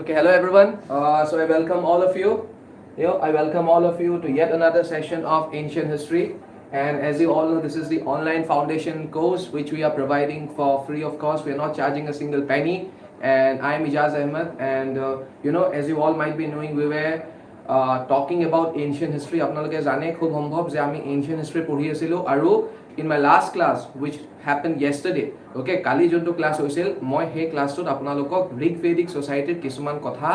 Okay, hello everyone. So I welcome all of you. I welcome all of you to yet another session of ancient history. And as you all know, this is the online foundation course which we are providing for free of cost. We are not charging a single penny. And I am Ijaz Ahmed. And as you all might be knowing, we were talking about ancient history. আপোনালোকে জানে খুব সম্ভৱ যে আমি ancient history পঢ়ি আছিলোঁ আৰু in my last class which happened yesterday, okay, কালি যোনটো ক্লাছ হৈছিল মই সেই ক্লাছটোত আপোনালোকক ঋগ ভেদিক সোসাইটিৰ কিছুমান কথা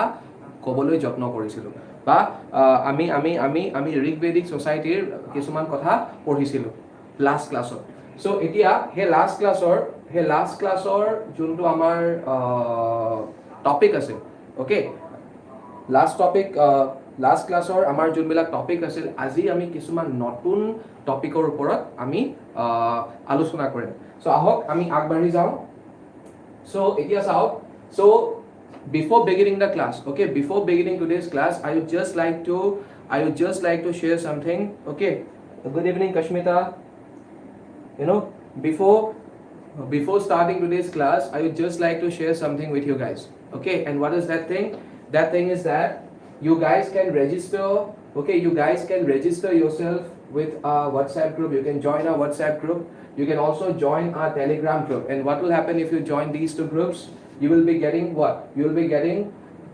ক'বলৈ যত্ন কৰিছিলোঁ বা আমি আমি আমি আমি ঋগ ভেদিক সোসাইটিৰ কিছুমান কথা পঢ়িছিলোঁ লাষ্ট ক্লাছত সো এতিয়া সেই লাষ্ট ক্লাছৰ যোনটো আমাৰ টপিক আছে okay লাষ্ট ক্লাছৰ আমাৰ যোনবিলাক টপিক আছিল আজি আমি কিছুমান নতুন টপিকৰ ওপৰত আমি আলোচনা কৰিম সো আহক আমি আগবাঢ়ি যাওঁ সো এতিয়া চাওক so before beginning the class, okay, before beginning today's class, I would just like to share something. Okay, good evening Kashmita. Before starting today's class, I would just like to share something with you guys. Okay, and what is that thing? That thing is that you guys can register. Okay, you guys can register yourself with our WhatsApp group. You can join our WhatsApp group. You can also join our Telegram group. And what will happen if you join these two groups? You will be getting what? You will be getting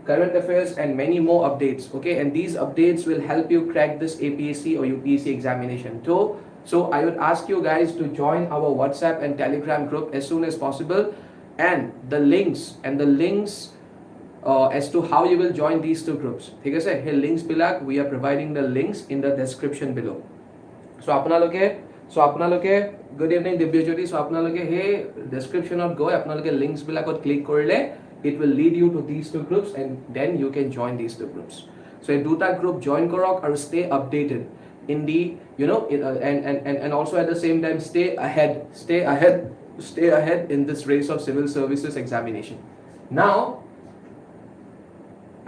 current affairs and many more updates. Okay, and these updates will help you crack this APSC or UPSC examination too. So I would ask you guys to join our WhatsApp and Telegram group as soon as possible. And the links as to how you will join these two groups. ঠিক আছে, সেই links black we are providing the links in the description below. So আপোনালোকে good evening Divyajyoti. So আপোনালোকে সেই descriptionত গৈ আপোনালোকে links বিলাকত click কৰিলে it will lead you to these two groups and then you can join these two groups. So এই দুটা group join কৰক আৰু stay updated in the and also at the same time stay ahead in this race of civil services examination. Now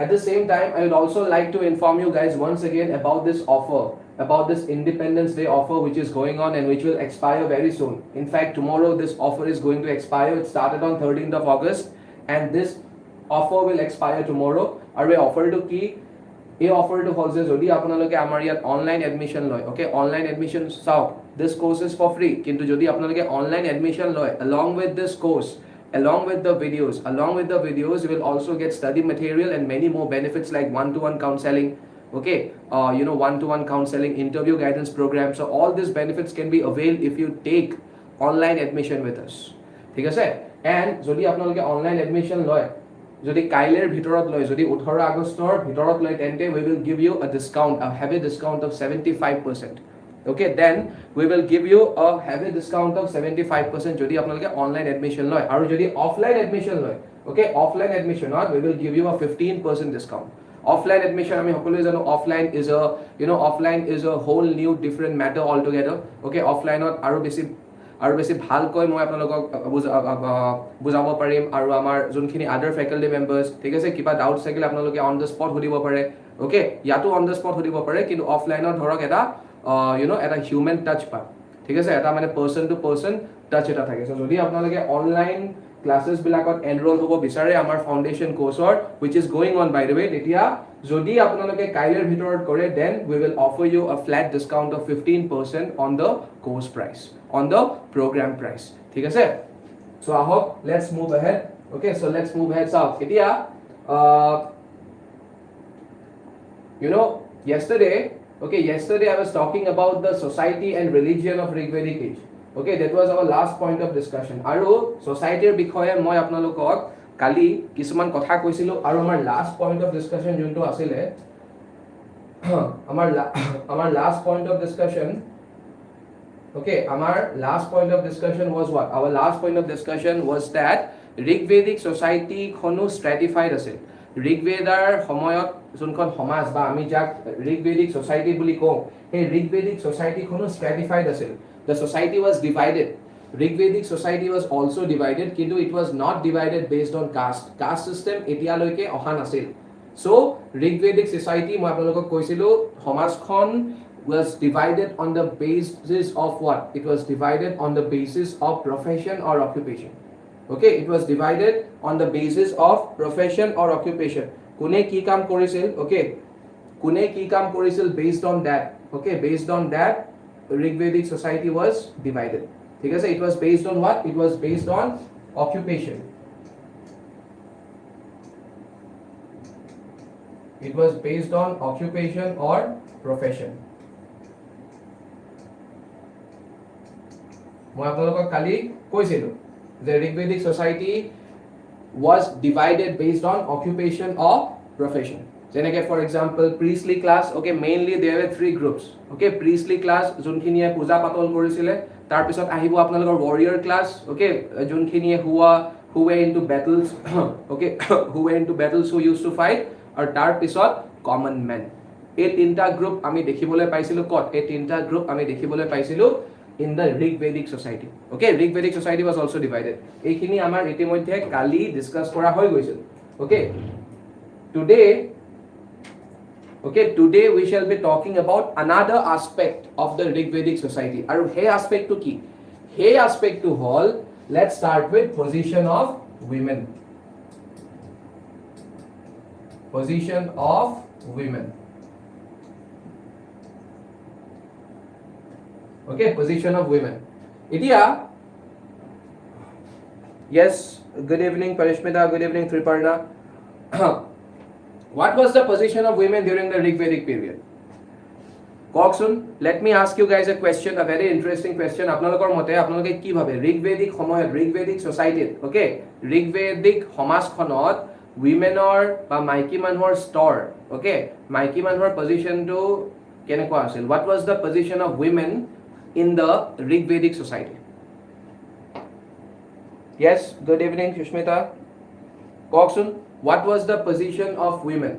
at the same time, I would also like to inform you guys once again about this offer, about this Independence Day offer which is going on and which will expire very soon. In fact, tomorrow this offer is going to expire. It started on 13th of August and this offer will expire tomorrow. Are we offer to key? A offer to হল যে যদি আপোনালোকে আমাৰ ইয়াত online admission লয়, ওকে online admission চাওক this course is for free, কিন্তু যদি আপোনালোকে অনলাইন এডমিশন লয় along with this course, along with the videos you will also get study material and many more benefits like one-to-one counseling, okay, one-to-one counseling, interview guidance program. So all these benefits can be availed if you take online admission with us. ঠিক আছে, and যদি আপোনালোকে online admission লয়, যদি কাইলেৰ ভিতৰত লয়, যদি 18 আগষ্টৰ ভিতৰত লয়, তেন্তে we will give you a discount, a heavy discount of 75%. Okay, then we will give you a heavy discount of 75% যদি আপোনালোকে অনলাইন এডমিশন লয় আৰু যদি অফলাইন এডমিশন লয়, okay, অফলাইন এডমিশনত we will give you a 15% discount. Offline admission আমি সকলোৱে জানো offline is a whole new different matter altogether. Okay, offlineত আৰু বেছি ভালকৈ মই আপোনালোকক বুজাব পাৰিম আৰু আমাৰ যোনখিনি আদাৰ ফেকাল্টি মেম্বাৰ্ছ, ঠিক আছে, কিবা ডাউট থাকিলে আপোনালোকে অন দ্য স্পট সুধিব পাৰে। okay, ইয়াতো অন দ্য স্পট সুধিব পাৰে, কিন্তু অফলাইনত ধৰক এটা এটা হিউমেন টাচ পায়, ঠিক আছে, এটা মানে পাৰ্চন টু পাৰ্চন টাচ এটা থাকে। সো যদি আপোনালোকে অনলাইন ক্লাছেছ বিলাকত এনৰোল হ'ব বিচাৰে আমাৰ foundation কোৰ্ছৰ which is going on by the way, তেতিয়া যদি আপোনালোকে কাইলেৰ ভিতৰত কৰে then we will offer you a flat discount of 15% on the course price, on the program price. ঠিক আছে, so আহক let's move ahead. Okay, so let's move ahead. So এতিয়া yesterday I was talking about the society and religion of Rig Vedic age. Okay, that was our last point of discussion. আৰু societyৰ বিষয়ে মই আপোনালোকক কালি কিছুমান কথা কৈছিলো আৰু আমাৰ last point of discussion যোনটো আছিলে আমাৰ last point of discussion, okay, our last point of discussion was what? Our last point of discussion was that Rig Vedic society খনো stratified আছিল। ঋগবেদাৰ সময়ত যোনখন সমাজ বা আমি যাক ঋগ ভেদিক সোসাইটি বুলি কওঁ, সেই ঋগ ভেদিক সোসাইটিখনো stratified আছিল। The society was divided. Rig Vedic society was also divided, কিন্তু it was not divided based on caste system এতিয়ালৈকে অহা নাছিল। So Rig Vedic society মই আপোনালোকক কৈছিলো সমাজখন was divided on the basis of what? It was divided on the basis of profession or occupation. Okay, it was divided on the basis of profession or occupation. Kune ki kaam korisil, okay, kune ki kaam korisil, based on that, okay, based on that Rigvedic society was divided. ঠিক আছে, it was based on what? It was based on occupation. It was based on occupation or profession. মই আপোনালোকক কালি কৈছিলো যে Rigvedic society was divided based on occupation or profession. যেনেকে for example priestly class, okay, mainly there were three groups, okay, priestly class যোনখিনিয়ে পূজা পাতল কৰিছিলে, তাৰ পিছত আহিব আপোনালোকৰ warrior class, okay, যোনখিনিয়ে who were into battles, okay, who were into battles, who used to fight, আৰু তাৰ পিছত common men. এই তিনটা গ্ৰুপ আমি দেখিবলৈ পাইছিলো কত? এই তিনটা গ্ৰুপ আমি দেখিবলৈ পাইছিলো in the Rigvedic society. Okay, Rigvedic society was also divided. এইখিনি আমাৰ ইতিমধ্যে কালি ডিসকাস কৰা হৈ গৈছিল. Okay, today we shall be talking about another aspect of the Rigvedic society. আৰু সেই aspect to কি? সেই aspect to hall, let's start with position of women. Position of women. Okay, position of women. Idia. Yes, good evening Parishmita, good evening Triparna. What was the position of women during the Rigvedic period? Koksun, let me ask you guys a question, a very interesting question. Apnalokor mote apnaloke ki bhabe Rigvedic samoyot, Rigvedic society, okay, Rigvedic samas khonot women or ba maiki manhor store, okay, maiki manhor position to kenekwa asil? What was the position of women in the Rigvedic society? Yes, good evening Shushmita. Koksun, what was the position of women?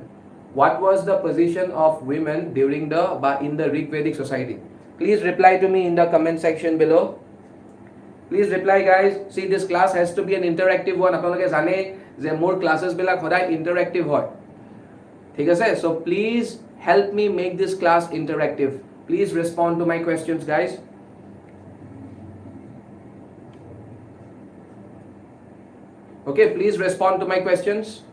What was the position of women during the in the Rigvedic society? Please reply to me in the comment section below. Please reply guys. See, this class has to be an interactive one. Apnaloke jane je more classes bilak hoday interactive hoy. Thik ase? So please help me make this class interactive. Please respond to my questions guys. Okay, please respond to my questions.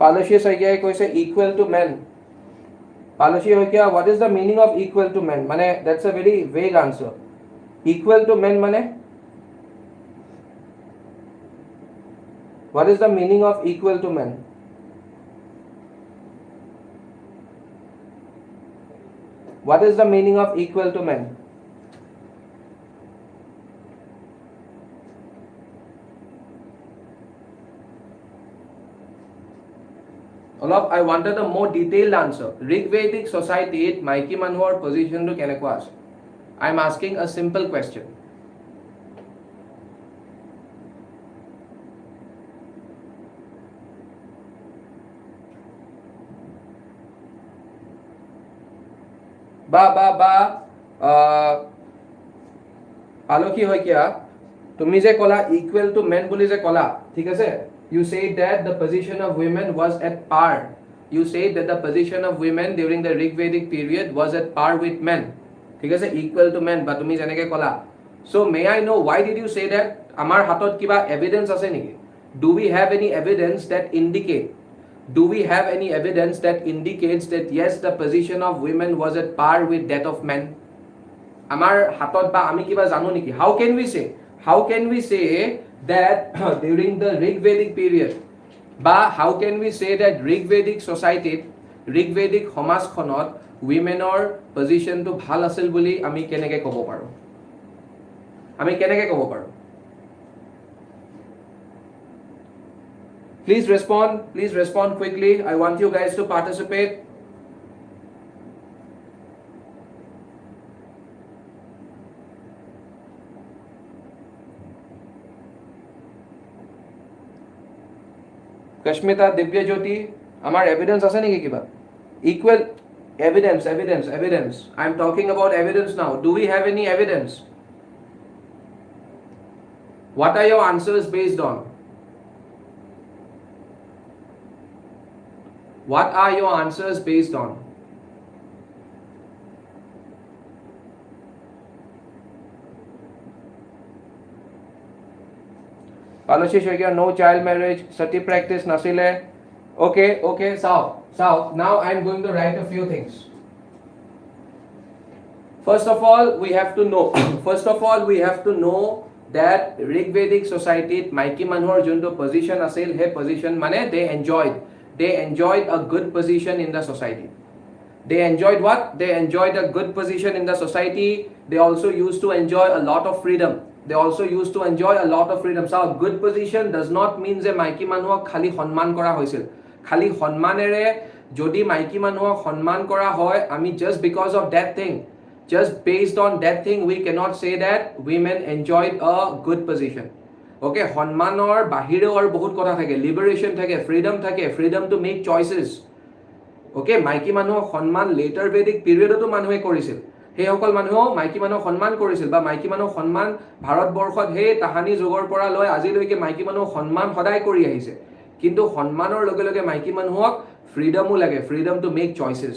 Palashi Saigya koise equal to men. Palashi Hoikya, what is the meaning of equal to men? Mane, that's a very vague answer. Equal to men mane? What is the meaning of equal to men? What is the meaning of equal to men? Olaf, I wanted a more detailed answer. Rigvedic society, maiki manhor position to kenekwa ase? I am asking a simple question. Aloki hoikya, tumi je kola equal to men boli je kola, thik ase? You said that the position of women was at par. You said that the position of women during the Rigvedic period was at par with men. Thik ase, equal to men, but tumi janeke kola. So may I know why did you say that? Amar hatot kiba evidence ase niki? Do we have any evidence that indicates that yes, the position of women was at par with that of men? Amar hatot ba ami kiba jano niki? How can we say that during the Rigvedic period, ba how can we say that Rigvedic society, Rigvedic samas khonot women or position to bhal asil boli ami keneke kobo paro? Please respond quickly. I want you guys to participate. Kashmita, Divya Jyoti, amar evidence ase niki kiba? Equal Evidence. I'm talking about evidence now. Do we have any evidence? What are your answers based on? What are your answers based on? No child marriage, sati practice nasile. Okay, so now I'm going to write a few things. First of all, we have to know that Rigvedic society maiki manhor junto position asil he position mane they enjoyed a good position in the society. They enjoyed what? They enjoyed a good position in the society. They also used to enjoy a lot of freedom. So a good position does not mean যে মাইকী মানুহক খালি সন্মান কৰা হৈছিল. খালি সন্মানেৰে যদি মাইকী মানুহক সন্মান কৰা হয়, আমি just because of that thing, just based on that thing, we cannot say that women enjoyed a good position. Okay, সন্মানৰ বাহিৰেও আৰু বহুত কথা থাকে. Liberation থাকে, freedom to make choices. Okay, মাইকী মানুহক সন্মান later Vedic periodতো মানুহে কৰিছিল. সেইসকল মানুহেও মাইকী মানুহক সন্মান কৰিছিল বা মাইকী মানুহক সন্মান ভাৰতবৰ্ষত সেই তাহানি যুগৰ পৰা লৈ আজিলৈকে মাইকী মানুহক সন্মান সদায় কৰি আহিছে. কিন্তু সন্মানৰ লগে লগে মাইকী মানুহক ফ্ৰীডমো লাগে, freedom to make choices.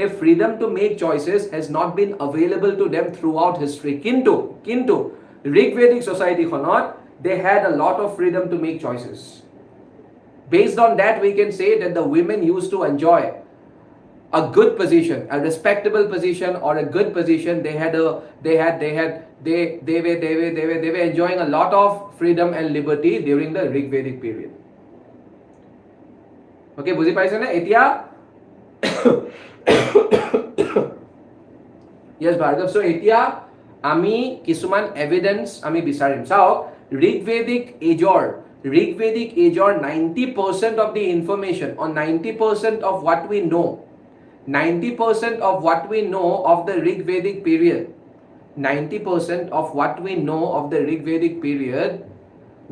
A freedom to make choices has not been available to them throughout history. Kintu Rigvedic society khonot they had a lot of freedom to make choices. Based on that, we can say that the women used to enjoy a good position, a respectable position, or a good position. They were enjoying a lot of freedom and liberty during the Rigvedic period. Okay, বুজি পাইছে নে এতিয়া? Yes, Bhargav. So এতিয়া আমি কিছুমান evidence আমি বিচাৰিম. চাওক, Rigvedic age or 90% of the information or 90% of what we know, 90% of what we know of the Rigvedic period, 90% of what we know of the Rigvedic period,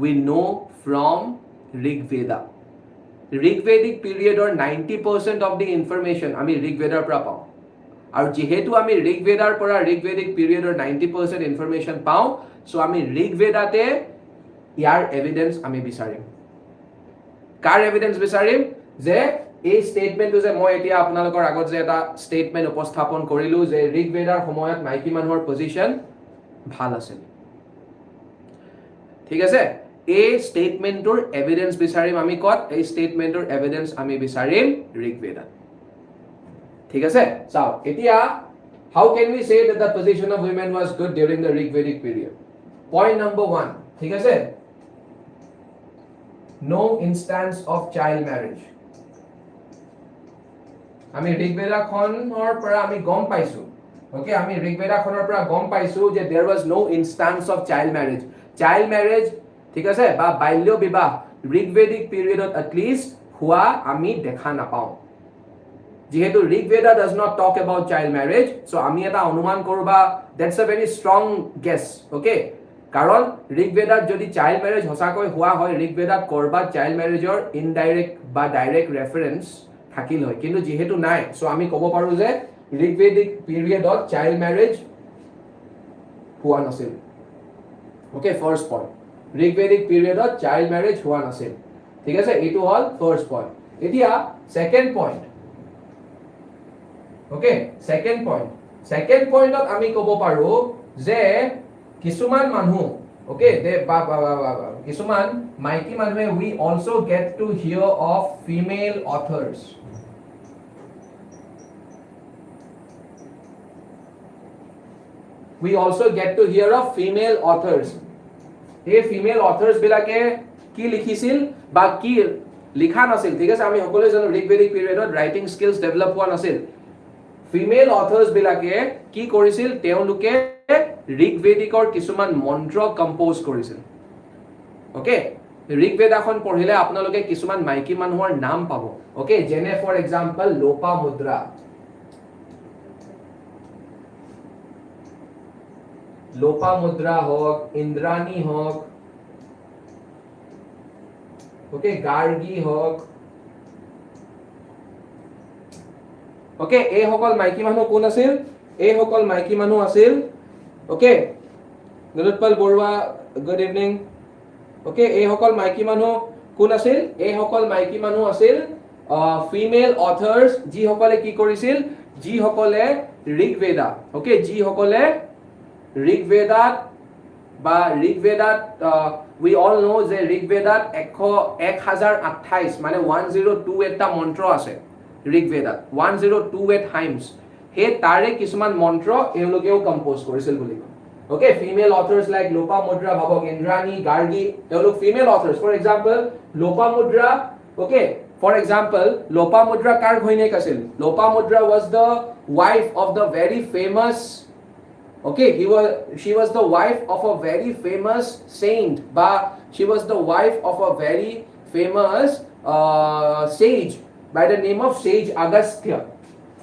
we know from Rigveda. Rigvedic period or 90% of the information আমি ঋগবেদাৰ পৰা পাওঁ. আৰু যেহেতু আমি ঋগবেদাৰ পৰা Rigvedic period or 90% information পাওঁ, so আমি ঋগবেদাতে ইয়াৰ evidence আমি বিচাৰিম. কাৰ এভিডেন্স বিচাৰিম? যে এই স্টেটমেন্টটো যে মই এতিয়া আপোনালোকৰ আগত যে এটা স্টেটমেন্ট উপস্থাপন কৰিলো যে ঋগবেদাৰ সময়ত মাইকী মানুহৰ পজিশন ভাল আছিল. ঠিক আছে? এই স্টেটমেন্টৰ এভিডেন্স বিচাৰিম আমি কত? এই স্টেটমেন্টৰ এভিডেন্স আমি বিচাৰিম ঋগবেদাত. ঠিক আছে? চাও এতিয়া how can we say that the position of women was good during the Rigvedic period? Point number 1. ঠিক আছে? No instance of child marriage. আমি ঋগবেদাখনৰ পৰা আমি গম পাইছো. Okay, আমি ঋগবেদাখনৰ পৰা গম পাইছো যে there was no instance of child marriage, ঠিক আছে, বা বাল্য বিবাহ ঋগবেদিক পিৰিয়ডত at least হোৱা আমি দেখা নাপাওঁ. যেহেতু Rigveda does not talk about child marriage, so আমি এটা অনুমান কৰো বা that's a very strong guess. Okay, কাৰণ ঋগবেদাত যদি চাইল্ড মেৰেজ হসাকৈ হোৱা হয়, ঋগবেদাত কৰবাত চাইল্ড মেৰেজৰ ইনডাইৰেক্ট বা ডাইৰেক্ট ৰেফাৰেন্স থাকিল হয়, কিন্তু যেহেতু নাই, সো আমি ক'ব পাৰো যে ঋগবেদিক পিৰিয়ডত চাইল্ড মেৰেজ হোৱা নাছিল. ওকে, ফাৰ্স্ট পইণ্ট, ঋগবেদিক পিৰিয়ডত চাইল্ড মেৰেজ হোৱা নাছিল. ঠিক আছে, এইটো হল ফাৰ্স্ট পইণ্ট. এতিয়া সেকেন্ড পইণ্ট. ওকে, সেকেন্ড পইণ্টত আমি ক'ব পাৰো যে কিছুমান মানুহ, ওকে, কিছুমান মাইকী মানুহে we also get to hear of female authors. We also get to hear of female authors. এই ফিমেল অথৰ্স বিলাকে কি লিখিছিল বা কি লিখা নাছিল, ঠিক আছে, আমি সকলোৱে জানো ঋগবেদিক পিৰিয়ডত ৰাইটিং স্কিলছ ডেভেলপ হোৱা নাছিল. ফিমেল অথৰ্স বিলাকে কি কৰিছিল, তেওঁলোকে ঋগবেদিকৰ কিছুমান মন্ত্ৰ কম্পোজ কৰিছিল. ওকে, ঋগবেদাখন পঢ়িলে আপোনালোকে কিছুমান মাইকী মানুহৰ নাম পাব. ওকে, যেনে ফৰ এক্সাম্পল লোপামুদ্ৰা হওক, ইন্দ্ৰাণী হওক, ওকে, গাৰ্গী হওক, ওকে এই সকল মাইকী মানুহ কোন আছিল এই সকল মাইকী মানুহ আছিল ওকে নীলোৎপল বৰুৱা গুড ইভিনিং ওকে এই সকল মাইকী মানুহ কোন আছিল এই সকল মাইকী মানুহ আছিল ফিমেল অথাৰ্স যি সকলে কি কৰিছিল যি সকলে ঋগবেদা ওকে যি সকলে ঋগবেদাত বা ঋগবেদাত we all know যে ঋগবেদাত 1028 মানে 102 টা মন্ত্ৰ আছে ঋগবেদাত 102 হাইমছ হে তাৰে কিছুমান মন্ত্ৰ এওঁলোকেও কম্পোজ কৰিছিল বুলি okay female authors like Lopamudra ভাবক ইন্দ্ৰাণী গাৰ্গী এওঁলোক female authors for example Lopamudra okay for example Lopamudra কাৰ ঘৈণীয়েক আছিল Lopamudra was the wife of the very famous okay she was the wife of a very famous saint but she was the wife of a very famous sage by the name of sage Agastya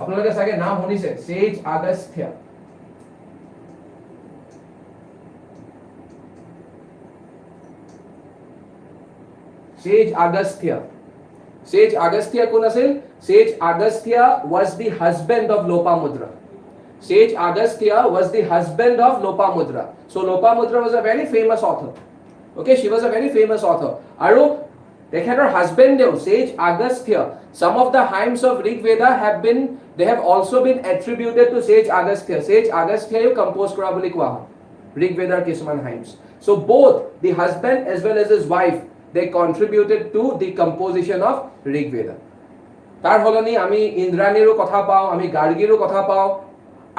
আপোনালোকে সাগে নাম শুনিছে sage Agastya sage Agastya sage Agastya কোন আছিল sage Agastya was the husband of Lopamudra Sage Agastya was the husband of Lopamudra. So Lopamudra was a very famous author. Okay, she was a very famous author. Aru, they had her husband there, Sage Agastya. Some of the hymns of Rig Veda they have also been attributed to Sage Agastya. Sage Agastya you composed kora boli koa Rig Veda kisuman hymns. So both the husband as well as his wife, they contributed to the composition of Rig Veda. Tar holoni ami Indraniru kotha pao, ami Gargiru kotha pao.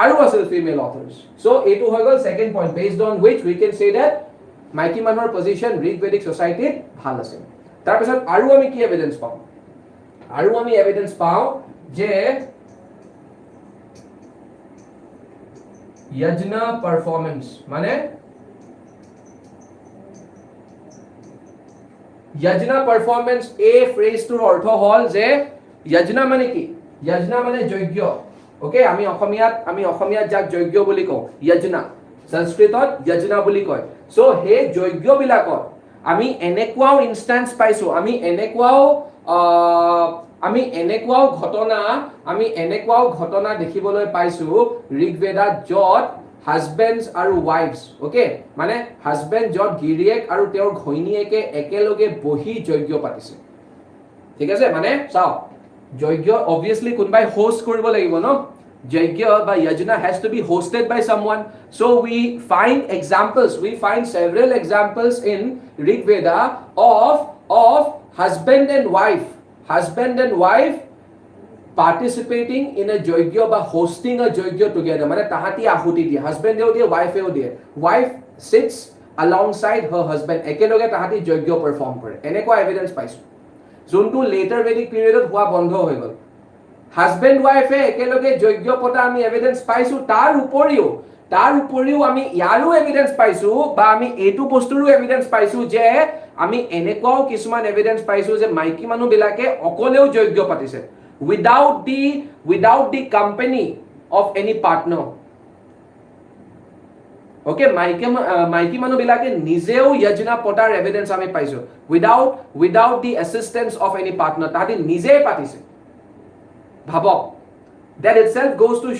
Aru আছিল female authors. So etu হৈ গল second point based on which we can say that মাইকী মানুহৰ position Rig Vedic society ভাল আছিল. তাৰ পিছত আৰু আমি কি evidence পাওঁ? আৰু আমি evidence পাওঁ যে yajna performance মানে yajna performance এই phrase-টোৰ অৰ্থ হ'ল যে yajna মানে কি? yajna মানে যজ্ঞ Okay, আমি অসমীয়াত যাক যজ্ঞ বুলি কওঁ yajna সংস্কৃতত yajna বুলি কয় সো হে যজ্ঞ বিলাকত আমি এনেকুৱাও ইনস্ট্যান্স পাইছো আমি এনেকুৱাও ঘটনা দেখিবলৈ পাইছো ঋগবেদাত যত হাজবেন্ডস আৰু ওয়াইফস ওকে মানে হাজবেন্ড যত গিৰিয়েক আৰু তেওঁৰ ঘৈণীয়েকে একেলগে বহি যজ্ঞ পাতিছে ঠিক আছে মানে চাও যজ্ঞ obviously কোনবাই হোস্ট কৰিব লাগিব ন যজ্ঞ বা yajna has to be hosted by someone so we find several examples in Rig Veda of husband and wife participating in a yajna বা hosting a yajna together মানে তাহাতি আহুতি দিয়ে husband এও দিয়ে wife এও দিয়ে wife sits alongside her husband একেলগে তাহাতি যজ্ঞ perform কৰে এনেকুৱা evidence পাইছো যোনটো লেটাৰ ভেদিক পিৰিয়ডত হোৱা বন্ধ হৈ গল হাজবেন্ড ওয়াইফে একেলগে যজ্ঞ পতা আমি এভিডেন্স পাইছো তাৰ উপৰিও আমি ইয়াৰো এভিডেন্স পাইছো বা আমি এটো বস্তুৰো এভিডেন্স পাইছো যে আমি এনেকুৱাও কিছুমান এভিডেন্স পাইছো যে মাইকী মানুহ বিলাকে অকলেও যজ্ঞ পাতিছে without the company of any partner okay maiki manu bilake nijeও yajna potar evidence ami paiso without the assistance of any partner tadi nije patise bhabok that itself goes to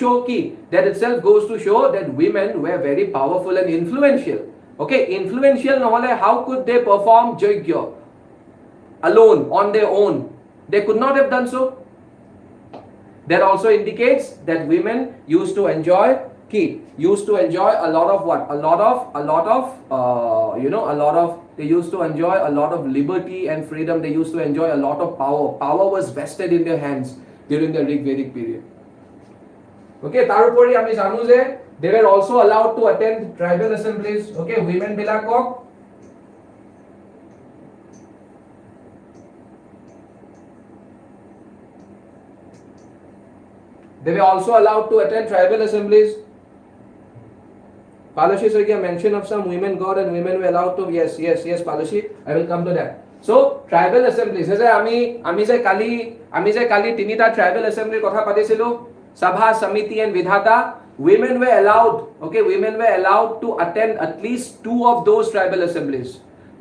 show that women were very powerful and influential okay influential nohole how could they perform yajna alone on their own they could not have done so that also indicates that women used to enjoy a lot of what they used to enjoy a lot of liberty and freedom they used to enjoy a lot of power was vested in their hands during the Rig Vedic period okay tarupori ami janu je they were also allowed to attend tribal assemblies okay women bilakok they were also allowed to attend tribal assemblies Palashi sir gave mention of some women god and women were allowed to yes Palashi I will come to that so tribal assemblies as ami je kali tinita tribal assembly kotha patisilu sabha samiti and vidhata women were allowed to attend at least 2 of those tribal assemblies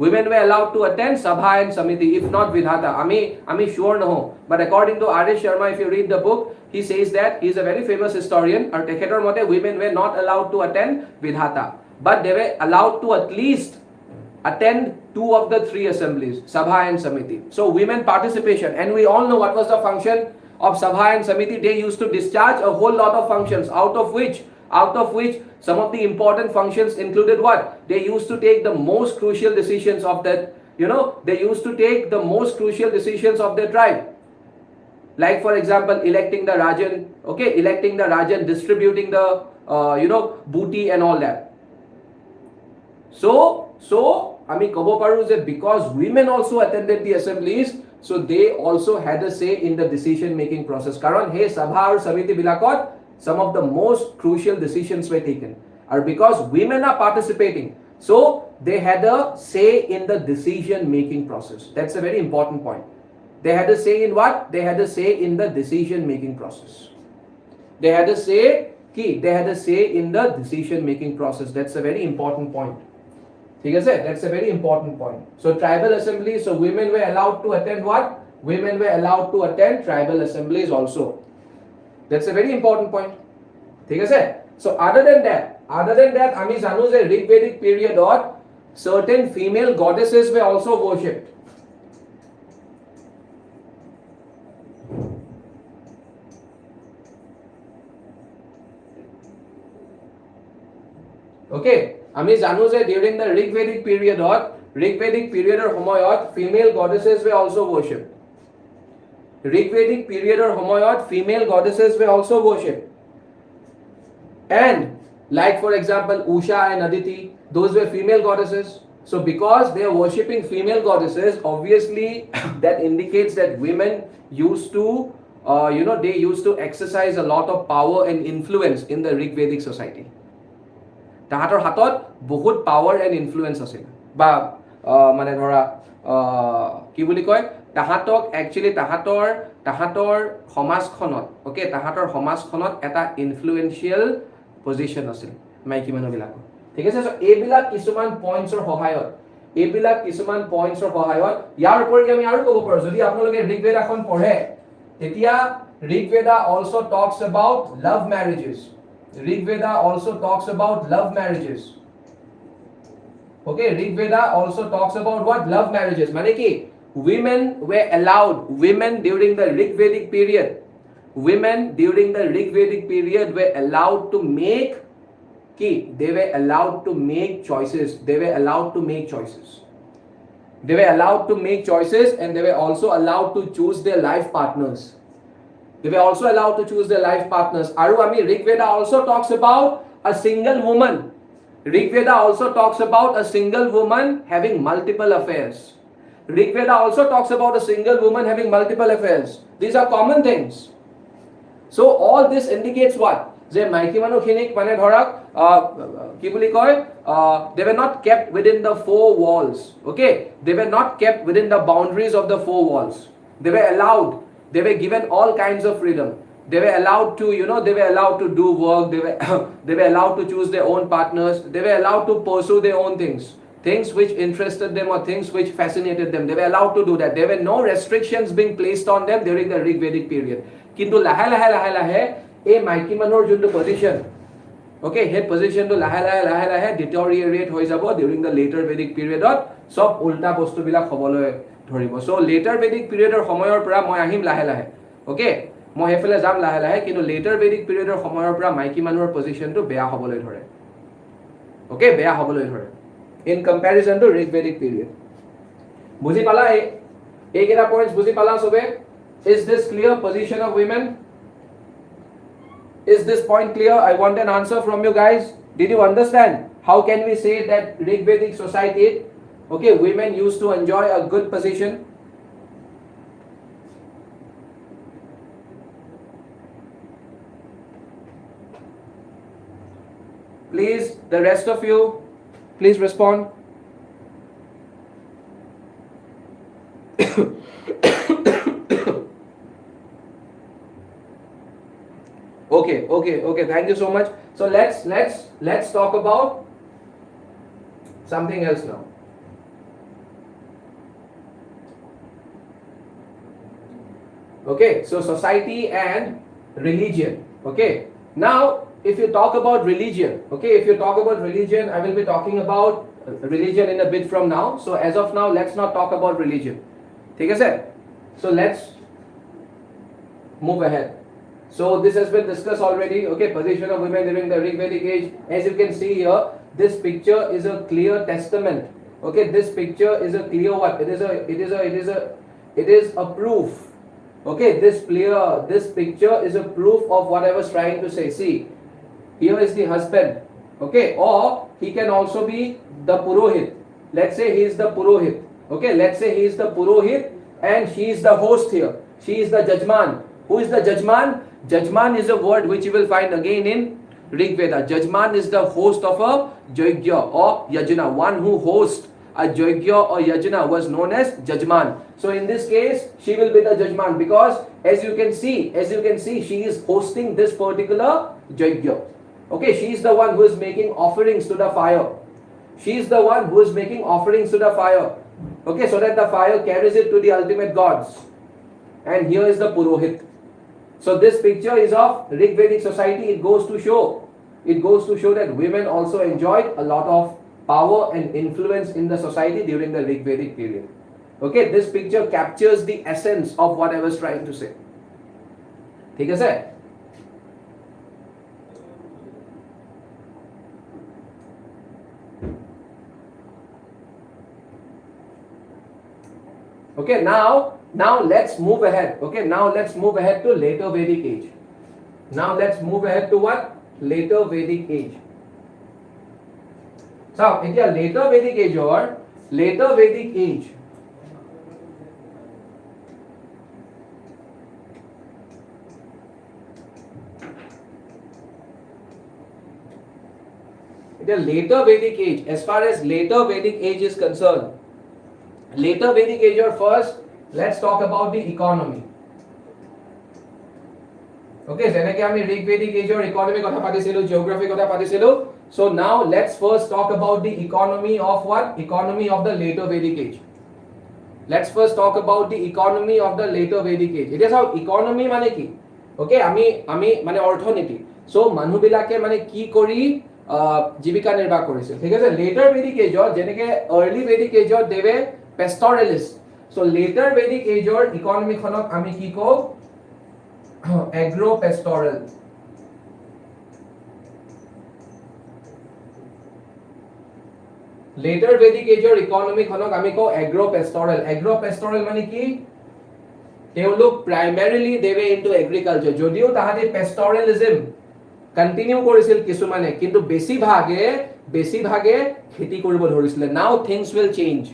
women were allowed to attend Sabha and Samiti, if not Vidhata. Ami sure no. But according to R.S. Sharma, if you read the book, he says that he is a very famous historian. Or Tekhetor mote, women were not allowed to attend Vidhata, but they were allowed to at least attend 2 of the 3 assemblies, Sabha and Samiti. So women participation, and we all know what was the function of Sabha and Samiti. They used to discharge a whole lot of functions, out of which some of the important functions included what? They used to take the most crucial decisions of that, they used to take the most crucial decisions of their tribe. Like for example, electing the Rajan, distributing the, booty and all that. So, kobo paru je because women also attended the assemblies, so they also had a say in the decision making process. Karon, hey, Sabha or Samiti bilakot, some of the most crucial decisions were taken. Or because women are participating, so they had a say in the decision making process. That's a very important point. They had a say in what? They had a say in the decision making process. They had a say in the decision making process. That's a very important point. That's a very important point. So tribal assemblies, so women were allowed to attend what? Women were allowed to attend tribal assemblies also. That's a very important point. So other than that, Ami Zanu's a Rig Vedic period or certain female goddesses were also worshipped. Okay, Ami Zanu's during the Rig Vedic period or Homoyot, female goddesses were also worshipped. Rig Vedic period or Homoyot, female goddesses were also worshipped. And like for example, Usha and Aditi, those were female goddesses. So because they are worshipping female goddesses, obviously that indicates that women used to, they used to exercise a lot of power and influence in the Rig Vedic society. Tahator hatot bahut power and influence asil. Ba mane dhora ki boli koy tahatok actually tahator সমাজ খনত okay tahator সমাজ খনত eta influential position asil maiki manu bilak. ঠিক আছে, so এইবিলাক কিছুমান পইণ্টছৰ সহায়ত ইয়াৰ উপৰি আমি আৰু ক'ব পাৰো যদি আপোনালোকে ঋগবেদাখন পঢ়ে তেতিয়া Rigveda also talks about love marriages. Rigveda also talks about love marriages. Okay, Rigveda also talks about what? Love marriages. Mane ki women during the Rig Vedic period were allowed to make choices. They were allowed to make choices and they were also allowed to choose their life partners. Aru Ami Rigveda also talks about a single woman. Rigveda also talks about a single woman having multiple affairs. These are common things. So all this indicates what? Je maiki manu khinik mane dhorak ki boli koy they were not kept within the 4 walls. Okay, they were not kept within the boundaries of the 4 walls. They were allowed. They were given all kinds of freedom. They were allowed to, do work. They were allowed to choose their own partners. They were allowed to pursue their own things which interested them or things which fascinated them. They were allowed to do that. There were no restrictions being placed on them during the Rig Vedic period. Kintu lahe a maiki manor juntu position, okay, he position to lahe deteriorate hoi jabo during the later Vedic period or sob ulta bostu bilak hoboloi. So later Vedic period or homoyor pra moi ahim lahe okay moi hefele jam lahe kintu later Vedic period or homoyor pra maiki manor position to beya hoboloi dhore. Okay, beya hoboloi dhore in comparison to Rig Vedic period. Buji pala ei keta points buji pala sobe? Is this clear? Position of women? Is this point clear? I want an answer from you guys. Did you understand? How can we say that Rig Vedic society, okay, women used to enjoy a good position? Please, the rest of you, please respond. Okay. Thank you so much. So let's talk about something else now. Okay, so society and religion. Okay, now if you talk about religion, okay, if you talk about religion, I will be talking about religion in a bit from now. So as of now, let's not talk about religion. Okay, sir? So let's move ahead. So this has been discussed already. Okay, position of women during the Rig Vedic age. As you can see here, this picture is a clear testament. Okay, this picture is a clear what? It is a proof. Okay, this picture is a proof of what I was trying to say. See, here is the husband. Okay, or he can also be the Purohit. Let's say he is the Purohit. Okay, let's say he is the Purohit and she is the host here. She is the Jajman. Who is the Jajman? Jajman is a word which you will find again in Rig Veda. Jajman is the host of a Yajna or Yajna. One who hosts a Yajna or Yajna was known as Jajman. So in this case, she will be the Jajman because as you can see, she is hosting this particular Yajna. Okay, she is the one who is making offerings to the fire. She is the one who is making offerings to the fire. Okay, so that the fire carries it to the ultimate gods. And here is the Purohit. So this picture is of Rig Vedic society. It goes to show that women also enjoyed a lot of power and influence in the society during the Rig Vedic period. Okay, this picture captures the essence of what I was trying to say. ठीक है sir? Okay, now let's move ahead. Okay, now let's move ahead to later Vedic age. Now let's move ahead to what? Later Vedic age. So, in the later Vedic age or later Vedic age. In the later Vedic age, as far as later Vedic age is concerned, later Vedic age or first, let's talk about the economy. Okay, যেনেকে আমি Rig Vedic age or economy কথা পাতিছিলো, geography কথা পাতিছিলো. So now let's first talk about the economy of what? Economy of the later Vedic age. Let's first talk about the economy of the later Vedic age. It is how economy মানে কি? Okay, আমি মানে অৰ্থনীতি. So মানুহবিলাকে মানে কি কৰি জীৱিকা নিৰ্বাহ কৰিছিল. ঠিক আছে? Later Vedic age or যেনেকে early Vedic age or they were pastoralists. So later Vedic age or economy খনক আমি কি কও? Agro-pastoral. Later Vedic age or economy খনক আমি কও agro-pastoral. Agro-pastoral মানে কি? তেওঁলোক primarily they were into agriculture. যদিও তাহাঁতে pastoralism continue কৰিছিল কিছুমানে, কিন্তু বেছিভাগে খেতি কৰিব ধৰিছিল. Now things will change.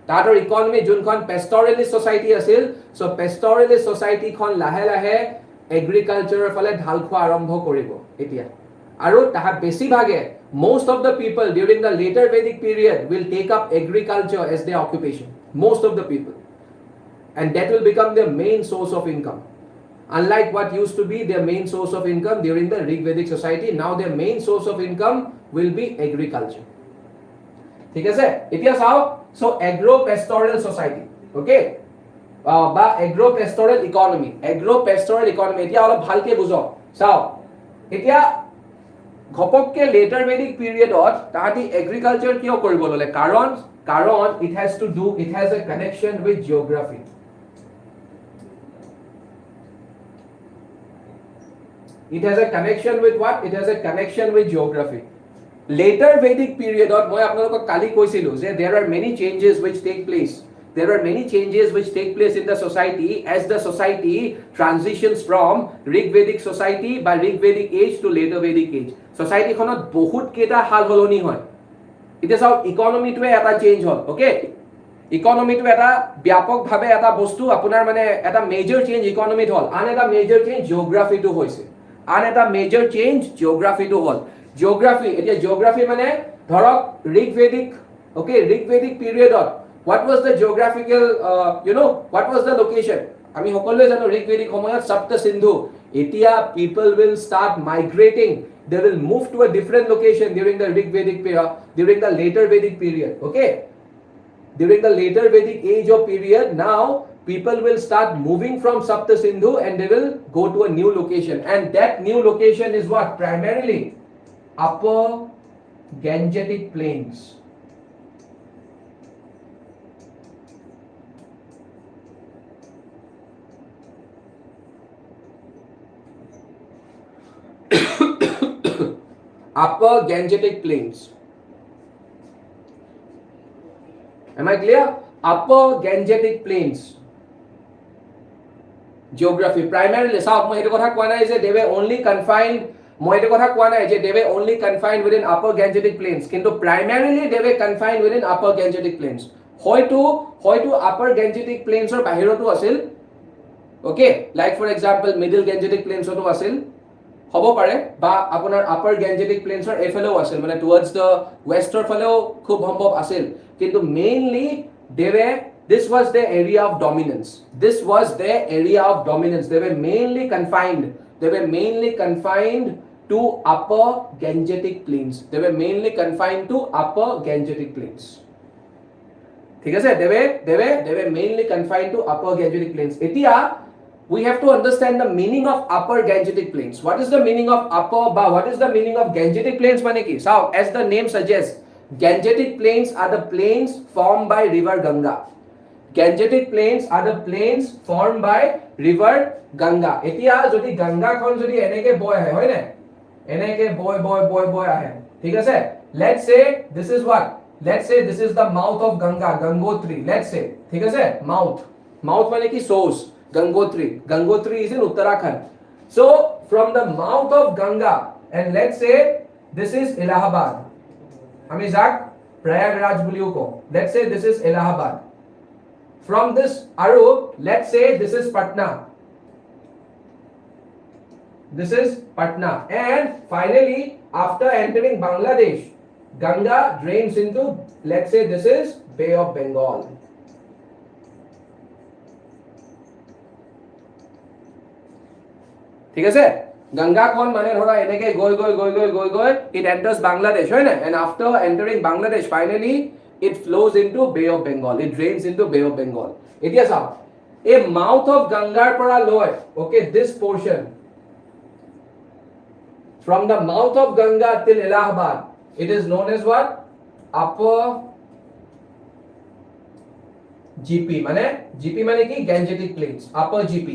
তাহাঁতৰ ইকনমি যোনখন pastoralist society আছিল, so pastoralist society খন লাহে agriculture ফালে ঢাল খোৱা আৰম্ভ কৰিব এতিয়া. আৰু তাহাঁত বেছিভাগে most of the people during the later Vedic period will take up agriculture as their occupation. Most of the people. And that will become their main source of income. Unlike what used to be their main source of income during the Rig Vedic society, now their main source of income will be agriculture. ঠিক আছে? এতিয়া চাও, so agro-pastoral society. Okay? বা agro-pastoral economy. Agro-pastoral economy. এতিয়া অলপ ভালকে বুজক. চাও, এতিয়া ঘপককে later Vedic periodত তাহাঁতি agriculture কিয় কৰিব ললে? কাৰণ it has a connection with geography. It has a connection with what? It has a connection with geography. Later Vedic periodত মই আপোনালোকক কালি কৈছিলো যে there are many changes which take place. There are many changes which take place in the society as the society transitions from Rig Vedic society by Rig Vedic age to later Vedic age. Society খনত বহুত কেটা হাল হলনি হয়. It is how economy to এটা change হল. Okay? Economy to এটা ব্যাপকভাৱে এটা বস্তু আপোনাৰ মানে এটা major change economy হল. আন এটা major change geography to হৈছে. আন এটা major change geography to হল. Geography, এতিয়া geography মানে ধৰক Rig Vedic, okay, Rig Vedic periodত what was the geographical what was the location? আমি সকলোৱে জানো Rig Vedic সময়ত Sapta Sindhu. এতিয়া people will start migrating. They will move to a different location during the Rig Vedic period, during the later Vedic period. Okay? During the later Vedic age or period, now people will start moving from Sapta Sindhu and they will go to a new location, and that new location is what? Primarily Upper Gangetic Plains. Upper Gangetic Plains. Am I clear? Upper Gangetic Plains. Geography. Primarily, so they were only confined. They were only confined within Upper Gangetic Plains. Kintu primarily they were confined within Upper Gangetic Plains. Hoitu Upper Gangetic Plains or Bahirotu asil. Okay, like for example, Middle Gangetic Plains or asil. হব পাৰে বা আপোনাৰ upper Gangetic প্লেনছৰ এফালেও আছিল মানে towards the ওয়েষ্টৰ ফালেও খুব সম্ভৱ আছিল কিন্তু mainly this was the area of dominance. They were mainly confined to Upper Gangetic Plains. ঠিক আছে they were mainly confined to Upper Gangetic Plains. এতিয়া we have to understand the meaning of Upper Gangetic Plains. What is the meaning of what is the meaning of Gangetic Plains mane ki? So as the name suggests, Gangetic Plains are the plains formed by river Ganga. Gangetic Plains are the plains formed by river Ganga. Etia jodi Ganga khon jodi eneke boy ahe hoy na eneke boy ahe thik ase. Let's say this is what? Let's say this is the mouth of Ganga, Gangotri. Let's say thik ase, mouth mane ki source. Gangotri is in Uttarakhand. So from the mouth of Ganga, and let's say this is Allahabad. Ami jak Prayagraj buliu ko. Let's say this is Allahabad. From this Aru, let's say this is Patna. And finally, after entering Bangladesh, Ganga drains into, let's say this is Bay of Bengal. ঠিক আছে গঙ্গা খন মানে ধৰা এনেকে গৈ it enters Bangladesh হয় না and after entering Bangladesh finally it flows into Bay of Bengal, it drains into Bay of Bengal. এতিয়া চাও a mouth of Gangar পৰা লৈ okay this portion from the mouth of Ganga till Allahabad it is known as what? Upper GP মানে কি Gangetic Plains, Upper GP.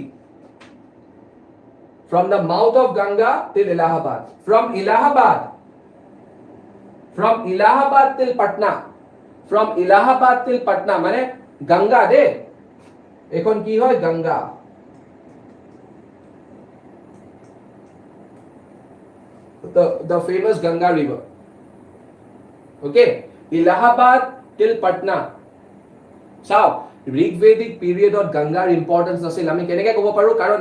From the mouth of Ganga till Allahabad. From Allahabad till Patna. মানে Ganga de. এখন কি হয় Ganga. The famous Ganga river. Okay. Allahabad till Patna. So ঋগবেদিক পিৰিয়ডত গংগাৰ importance আছিল আমি কেনেকৈ ক'ব পাৰো কাৰণ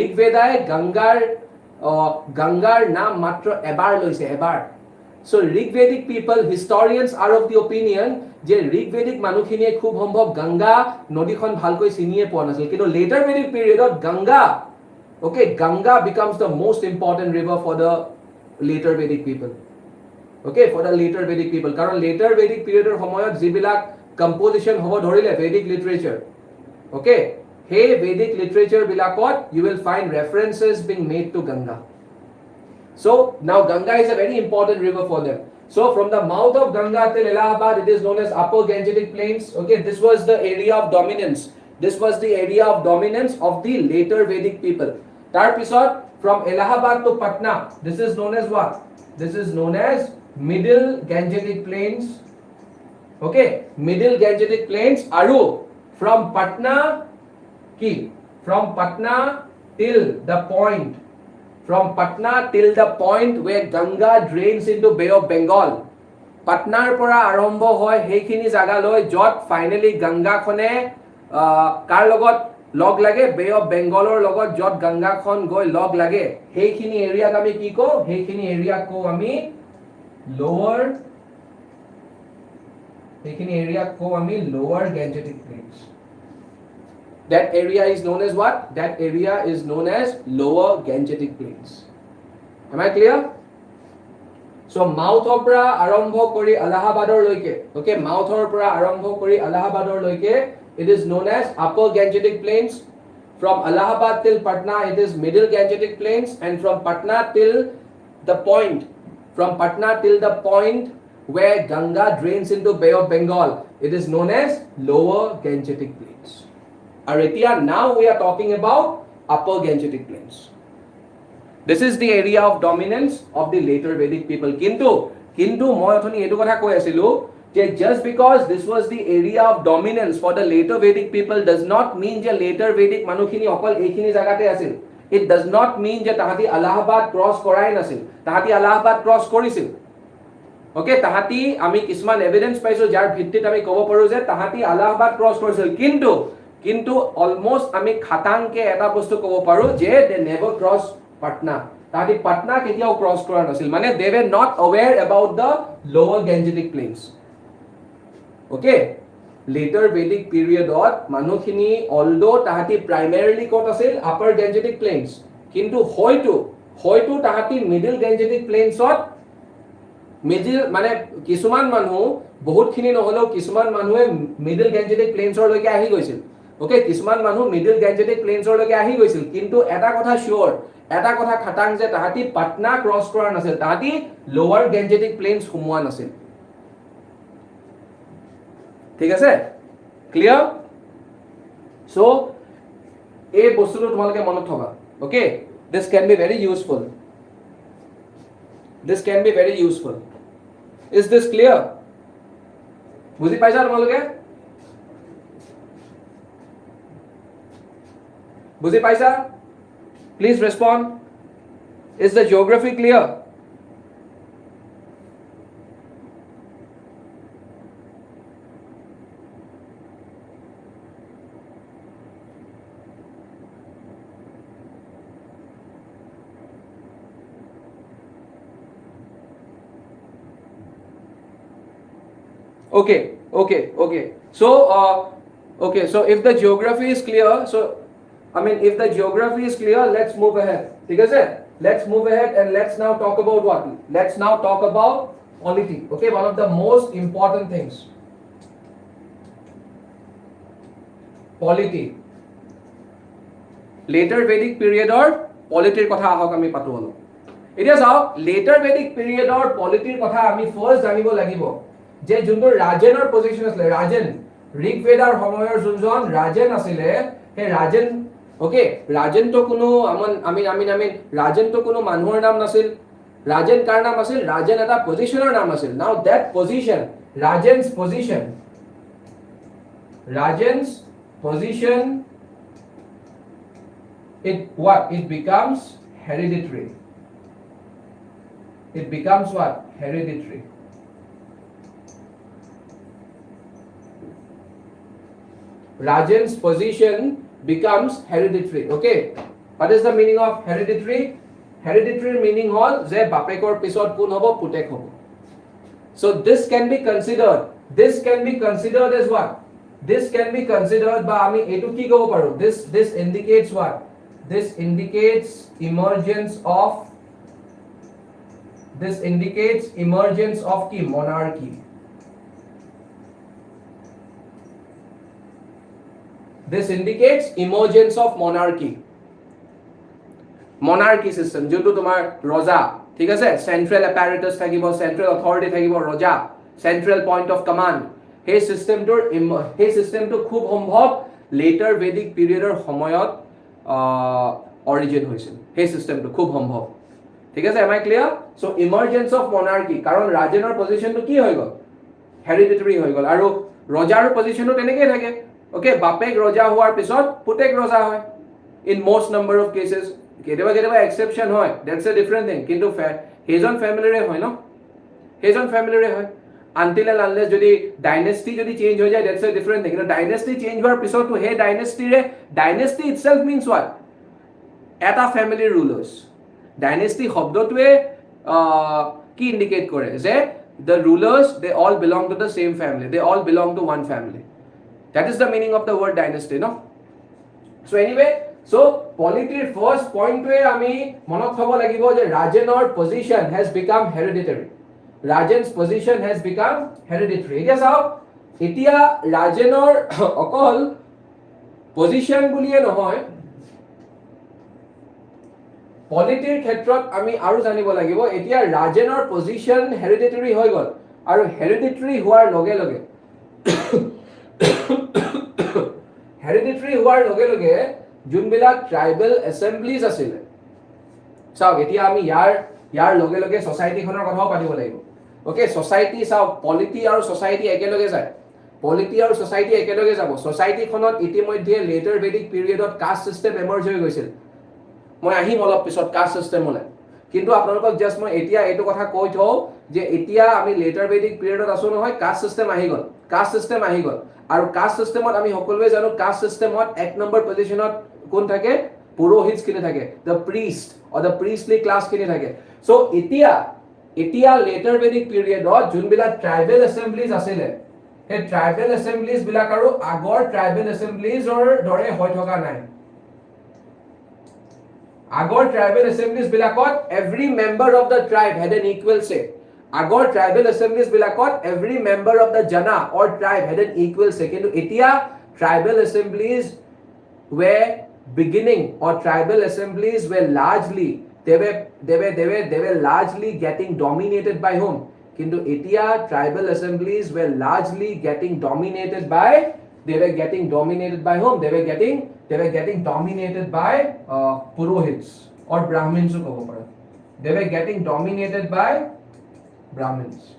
ঋগবেদাই গংগাৰ নাম মাত্ৰ এবাৰ লৈছে এবাৰ so Rigvedic people historians are of the opinion যে ঋগবেদিক মানুহখিনিয়ে খুব সম্ভৱ গংগা নদীখন ভালকৈ চিনিয়ে পোৱা নাছিল কিন্তু লেটাৰ ভেদিক পিৰিয়ডত Ganga becomes the most important river for the later Vedic people. Okay, for the later Vedic people কাৰণ later Vedic periodৰ সময়ত যিবিলাক composition hobo dhorile Vedic literature. Okay, hey Vedic literature bilakot you will find references being made to Ganga. So now Ganga is a very important river for them. So from the mouth of Ganga till Allahabad it is known as Upper Gangetic Plains. Okay, this was the area of dominance. Of the later Vedic people. Tar pisot from Allahabad to Patna this is known as what? This is known as Middle Gangetic Plains. Okay, Middle Gangetic Plains aru from Patna till the point where Ganga drains into Bay of Bengal. Patnar pora arambho hoy heikhini jaga loi jot finally Ganga khone kar logot log lage Bay of Bengalor logot jot Ganga khon goi log lage heikhini area ami ki ko heikhini area ko ami lower Gangetic Plains. That area is known as what? That area is known as Lower Gangetic Plains. Am I clear? So mouth of pra arambho kori Allahabador loike. Okay, mouth of pra arambho kori Allahabador loike it is known as Upper Gangetic Plains. From Allahabad till Patna, it is Middle Gangetic Plains, and from Patna till the point, where Ganga drains into Bay of Bengal, it is known as Lower Gangetic Plains. Aritia, now we are talking about Upper Gangetic Plains. This is the area of dominance of the later Vedic people. Kintu moi othoni etu kotha koi asilu je just because this was the area of dominance for the later Vedic people does not mean je later Vedic manukhini okol ekhini jagate asil. It does not mean je tahati Allahabad cross korai nasil. Tahati Allahabad cross korisil. Okay, tahati ami kisman evidence paisu jar bhittit ami kobo paru je tahati Allahabad cross korisil. Kintu almost ami khatanke eta bostu kobo paru je they never cross Patna. Tahati Patna ketiao cross kora nasil. Mane they were not aware about the Lower Gangetic Plains. Okay, later Vedic period or manukhini although tahati primarily kot asil Upper Gangetic Plains, kintu hoitu tahati Middle Gangetic Plains or middle mane kisuman manhu bahut khini noholo kisuman manhue Middle Gangetic Plains or loke ahi goisil. Okay, kisuman manhu Middle Gangetic Plains or loke ahi goisil, kintu eta kotha sure, eta kotha khatang je tahati Patna cross kora nasil, tahati Lower Gangetic Plains humwa nasil. ঠিক আছে, clear? So এই বস্তুটো তোমালোকে মনত থবা. Okay, this can be very useful. Is this clear? বুজি পাইছা তোমালোকে? বুজি পাইছা? Please respond. Is the geography clear? Okay. So if the geography is clear, let's move ahead. ठीक है? Let's move ahead and let's now talk about what? Let's now talk about polity. Okay, one of the most important things. Polity. Later Vedic period or polity কথা আহক আমি পাতো অলপ. এতিয়া চাওক later Vedic period or polity কথা আমি first জানিব লাগিব. যে যোনটো ৰাজেনৰ পজিশন আছিল, ৰাজেন ঋগবেদাৰ সময়ৰ যোনজন ৰাজেন আছিলে, সেই ৰাজেন ওকে ৰাজেন তো কোনো আমি ৰাজেন তো কোনো মানুহৰ নাম নাছিল. ৰাজেন কাৰ নাম আছিল? ৰাজেন এটা পজিশনৰ নাম আছিল. Now that position, Rajan's position it becomes hereditary. It becomes what? Hereditary. Rajan's position becomes hereditary. Okay, what is the meaning of hereditary? Hereditary meaning hol je bapekor pisot kun hobo putek hobo. So this can be considered as what? This can be considered by ami etu ki kobo paru. This indicates what? This indicates emergence of ki monarchy. This indicates emergence of monarchy system. যোনটো তোমাৰ ৰজা, ঠিক আছে, central apparatus থাকিব, central authority থাকিব, ৰজা central point of command. সেই সিস্টেমটো খুব সম্ভৱ লেটাৰ ভেদিক পিৰিয়ডৰ সময়ত অৰিজিন হৈছিল. সেই সিস্টেমটো খুব সম্ভৱ. ঠিক আছে, am I clear? So emergence of monarchy, কাৰণ ৰাজেনৰ পজিশনটো কি হৈ গ'ল? হেৰিডিটৰী হৈ গ'ল. আৰু ৰজাৰ পজিশনটো তেনেকৈ থাকে. Okay, bapek roja huar pisot putek roja hoy in most number of cases. Keteba exception hoy, that's a different thing. Kintu hejon family re hoy no, hejon family re hoy. Until and unless jodi dynasty jodi change hoy jay, that's a different thing. Dynasty change huar pisot to he dynasty itself means what? Eta family rulers. Dynasty শব্দটোৱে কি indicate কৰে যে the rulers they all belong to the same family, they all belong to one family. That is the meaning of the word dynasty, no? So anyway, so polity first point where ami monot hobo lagibo je rajanor position has become hereditary. Rajan's position has become hereditary. Yes, how এতিয়া ৰাজেনৰ অকল position বুলিয়ে নহয় পলিটিৰ ক্ষেত্ৰত আমি আৰু জানিব লাগিব এতিয়া ৰাজেনৰ পজিশন হেৰিডিটৰী হৈ গল আৰু হেৰিডিটৰী হোৱাৰ লগে লগে হেৰিডিটৰী হোৱাৰ লগে লগে যোনবিলাক ট্ৰাইবেল এছেম্বলিজ আছিল চাওক এতিয়া আমি ইয়াৰ লগে লগে সোসাইটিখনৰ কথাও পাতিব লাগিব ওকে সোসাইটি চাওক পলিটি আৰু সোসাইটি একেলগে যায় পলিটি আৰু সোসাইটি একেলগে যাব সোসাইটিখনত ইতিমধ্যে লেটাৰ ভেদিক পিৰিয়ডত কাষ্ট সিস্টেম এমাৰ্জ হৈ গৈছিল মই আহিম অলপ পিছত কাষ্ট সিস্টেমলৈ কিন্তু আপোনালোকক জাস্ট মই এতিয়া এইটো কথা কৈ থওঁ যে এতিয়া আমি লেটাৰ ভেদিক পিৰিয়ডত আছো নহয় কাষ্ট সিস্টেম আহি গল আৰু কাষ্ট সিস্টেমত আমি সকলোৱে জানো কাষ্ট সিস্টেমত এক নম্বৰ পজিশনত কোন থাকে পুৰোহিত খিনি থাকে the priest or the priestly class খিনি থাকে সো এতিয়া লেটাৰ ভেদিক পিৰিয়ডত যোনবিলাক ট্ৰাইবেল এছেম্বলিজ আছিলে এই ট্ৰাইবেল এছেম্বলিজ বিলাক আৰু আগৰ ট্ৰাইবেল এছেম্বলিজৰ দৰে হৈ থকা নাই আগৰ ট্ৰাইবেল এছেম্বলিজ বিলাকত every member of the tribe had an equal say আগৰ ট্ৰাইবেল এছেম্বলিজ বিলাকত every member of the jana or tribe had an equal say কিন্তু এতিয়া tribal assemblies were beginning or tribal assemblies were largely they were largely getting dominated by whom kintu etia tribal assemblies were largely getting dominated by they were getting dominated by whom they were getting dominated by purohits or brahmins ko kobo pare they were getting dominated by brahmins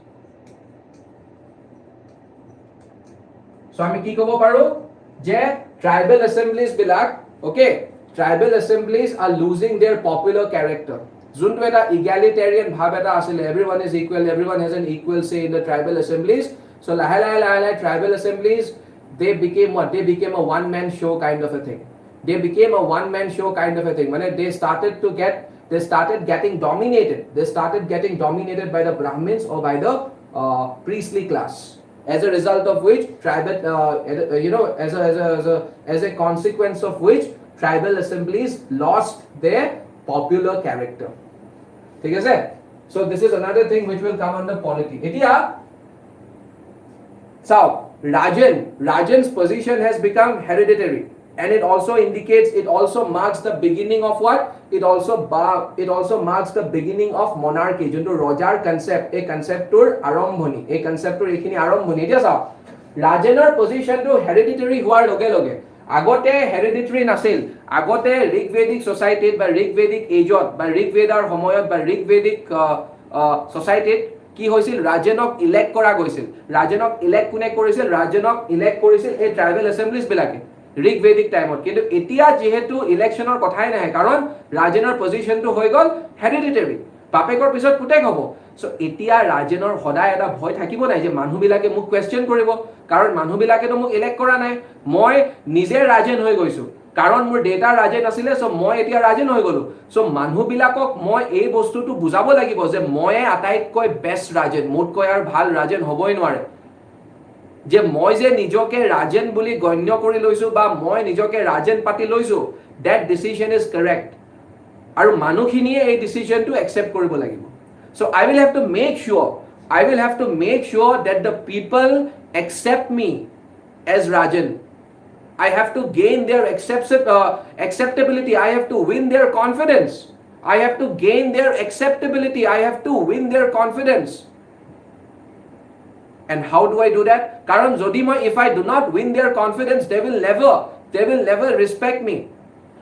so ami ki kobo paru je tribal assemblies bilak okay tribal assemblies are losing their popular character junto eta egalitarian bhab eta asile everyone is equal everyone has an equal say in the tribal assemblies so lahe tribal assemblies they became a one man show kind of a thing mane they started getting dominated by the brahmins or by the priestly class as a result of which tribal as a consequence of which tribal assemblies lost their popular character ठीक है sir so this is another thing which will come under polity etia so rajan's position has become hereditary and it also marks the beginning of what it also marks the beginning of monarchy junto rojar concept a concept tur arambhoni a concept tur ekhini arambhoni etia sao rajanor position to hereditary hoar loge agote hereditary nasil agote rigvedic society ba rigvedic ejot ba rigvedar homoyot ba rigvedic society কি হৈছিল ৰাজনক elect কৰা গৈছিল ৰাজনক elect কোনে কৰিছিল ৰাজনক elect কৰিছিল এই tribal এছেম্বলিজ বিলাকে ঋগবেদিক টাইমত কিন্তু এতিয়া যেহেতু ইলেকশনৰ কথাই নাই কাৰণ ৰাজনৰ পজিশনটো হৈ গল হেৰিডিটাৰি পাপেকৰ পিছত পুতেক হ'ব সো এতিয়া ৰাজনৰ সদায় এটা ভয় থাকিব নাই যে মানুহ বিলাকে মোক কোৱেশ্চন কৰিব কাৰণ মানুহ বিলাকে তো মোক ইলেক্ট কৰা নাই মই নিজে ৰাজন হৈ গৈছো কাৰণ মোৰ ডেটা ৰাজেন আছিলে সো মই এতিয়া ৰাজেন হৈ গলো সো মানুহ বিলাকক মই এই বস্তুটো বুজাব লাগিব যে মই আটাইতকৈ বেষ্ট ৰাজেন মোতকৈ আৰু ভাল ৰাজেন হ'বই নোৱাৰে যে মই যে নিজকে ৰাজেন বুলি গণ্য কৰি লৈছো বা মই নিজকে ৰাজেন পাতি লৈছো that decision is correct আৰু মানুহখিনিয়ে এই ডিসিশনটো একসেপ্ট কৰিব লাগিব so I will have to make sure that the people accept me as rajan I have to gain their acceptability I have to win their confidence I have to gain their acceptability I have to win their confidence and how do I do that karon jodi moi if I do not win their confidence they will never respect me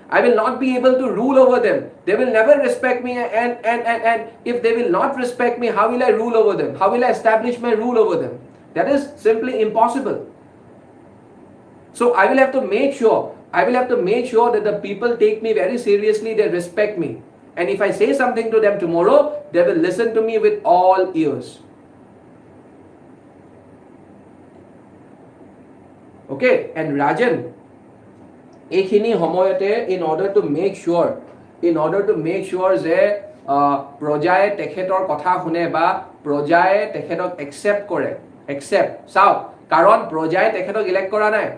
I will not be able to rule over them they will never respect me and if they will not respect me how will I rule over them how will I establish my rule over them that is simply impossible so I will have to make sure that the people take me very seriously they respect me and if I say something to them tomorrow they will listen to me with all ears okay and rajan ekhini homoyote in order to make sure je projaye tekhetor kotha hune ba projaye tekhetok accept sao karon projaye tekhetok elect kora nai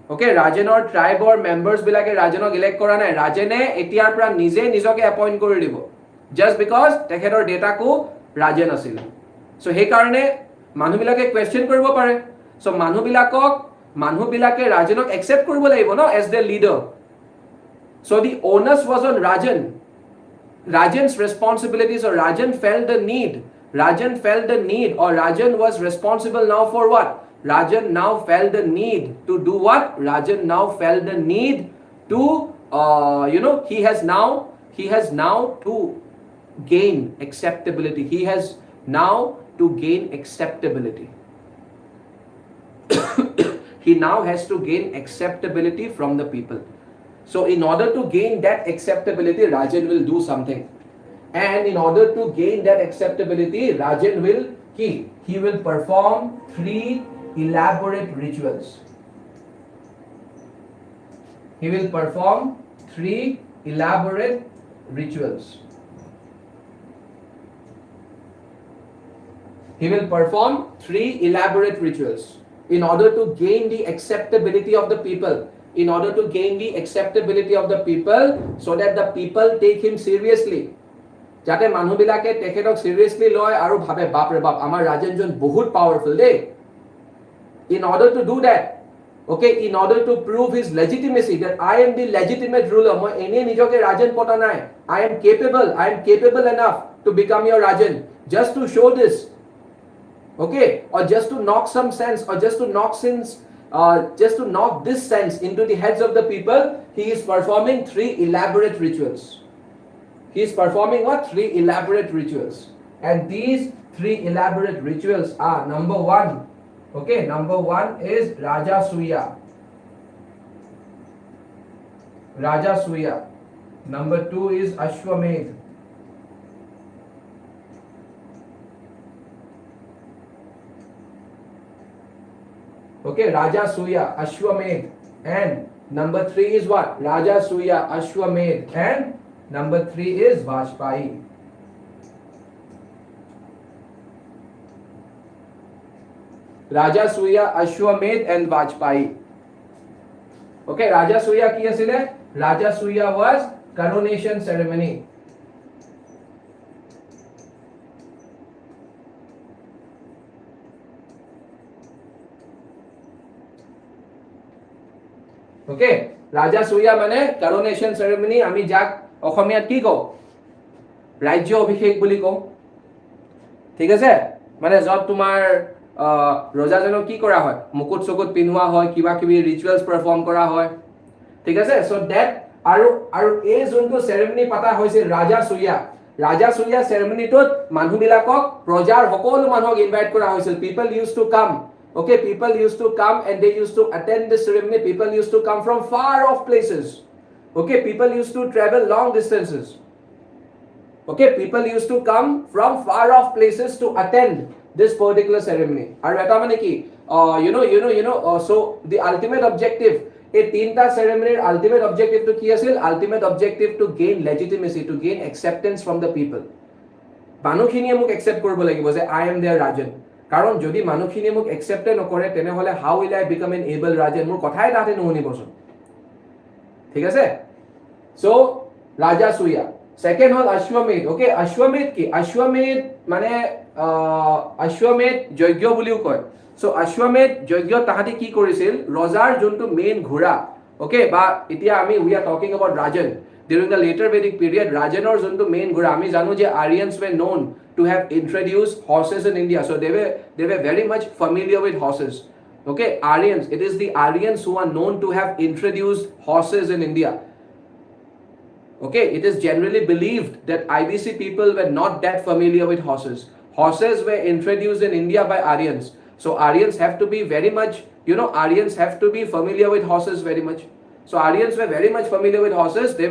okay rajanor tribe or members bilake rajanok elect kora nai rajane etiar pra nije nijoke appoint kori dibo just because tekhetor data ko rajan asil so he karone manu bilake question koribo pare So মানুহবিলাকে Rajanok accept কৰিব লাগিব no as their leader. So the onus was on Rajan. Rajan's responsibilities, or Rajan felt the need. Rajan felt the need, or Rajan was responsible now for what? Rajan now felt the need to do what? Rajan now felt the need to, he has now to gain acceptability. He has now to gain acceptability. He now has to gain acceptability from the people. So in order to gain that acceptability, Rajan will do something. And in order to gain that acceptability, Rajan will he will perform 3 elaborate rituals. He will perform 3 elaborate rituals. He will perform 3 elaborate rituals in order to gain the acceptability of the people. In order to gain the acceptability of the people, so that the people take him seriously. Jate মানুহবিলাকে তেখেতক seriously লয় আৰু ভাবে বাপৰে বাপ আমাৰ ৰাজনজন বহুত powerful দেই. In order to do that, okay, in order to prove his legitimacy, that I am the legitimate ruler, মই এনে নিজকে ৰাজন পতা নাই, I am capable enough to become your Rajan. Just to show this, okay, or just to knock some sense, or just to knock this sense into the heads of the people, he is performing 3 elaborate rituals. He is performing what? 3 elaborate rituals. And these 3 elaborate rituals are, number 1, okay, number 1 is Rajasuya. Number 2 is Ashwamedh. Okay, Rajasuya, Ashwamedh, and number 3 is what? Rajasuya, Ashwamedh, and number 3 is Vajpayee. Rajasuya, Ashwamedh, and Vajpayee. Okay, Rajasuya ki asile? Rajasuya was coronation ceremony. Okay, Rajasuya মানে coronation ceremony, আমি যাক অসমীয়াত কি কও? ৰাজ্য অভিষেক বুলি কও। ঠিক আছে? মানে যত তোমাৰ ৰজাজনক কি কৰা হয়? মুকুট চকুট পিনোৱা হয়, কিবা কিবি ৰিচুৱেলছ পাৰফৰ্ম কৰা হয়। ঠিক আছে? সো দ্যাট আৰু এই যোনটো ceremony পাতা হৈছিল ৰাজাসুয়া ceremonyটোত মানুহবিলাকক প্ৰজাৰ সকলো মানুহক ইনভাইট কৰা হৈছিল। People used to come. Okay, people used to come and they used to attend this ceremony. People used to come from far off places. Okay, people used to travel long distances. Okay, people used to come from far off places to attend this particular ceremony. Aru eta mane ki, so the ultimate objective, এই তিনটা ceremonyৰ ultimate objective to কি আছিল? Ultimate objective to gain legitimacy, to gain acceptance from the people. মানুহখিনিয়ে মোক accept কৰিব লাগিব যে I am their Rajan. কাৰণ যদি মানুহখিনিয়ে মোক accept নকৰে তেনেহলে how will I become an able Rajan? মোৰ কথাই তাতে নুশুনিবচোন। ঠিক আছে? So Rajasuya. Second হল Ashwamedh. Okay, Ashwamedh কি? Ashwamedh মানে Ashwamedh যজ্ঞ বুলিও কয়। So Ashwamedh যজ্ঞ তাহাঁতে কি কৰিছিল? ৰজাৰ যোনটো মেইন ঘোঁৰা, okay, বা এতিয়া we are talking about Rajan. During the later Vedic period, Rajanor যোনটো মেইন ঘোঁৰা, আমি জানো যে Aryans were known to have introduced horses in India. So they were very much familiar with horses. Okay, Aryans, it is the Aryans who are known to have introduced horses in India. Okay, it is generally believed that IBC people were not that familiar with horses. Horses were introduced in India by Aryans. So Aryans have to be very much, Aryans have to be familiar with horses very much. So Aryans were very much familiar with horses. They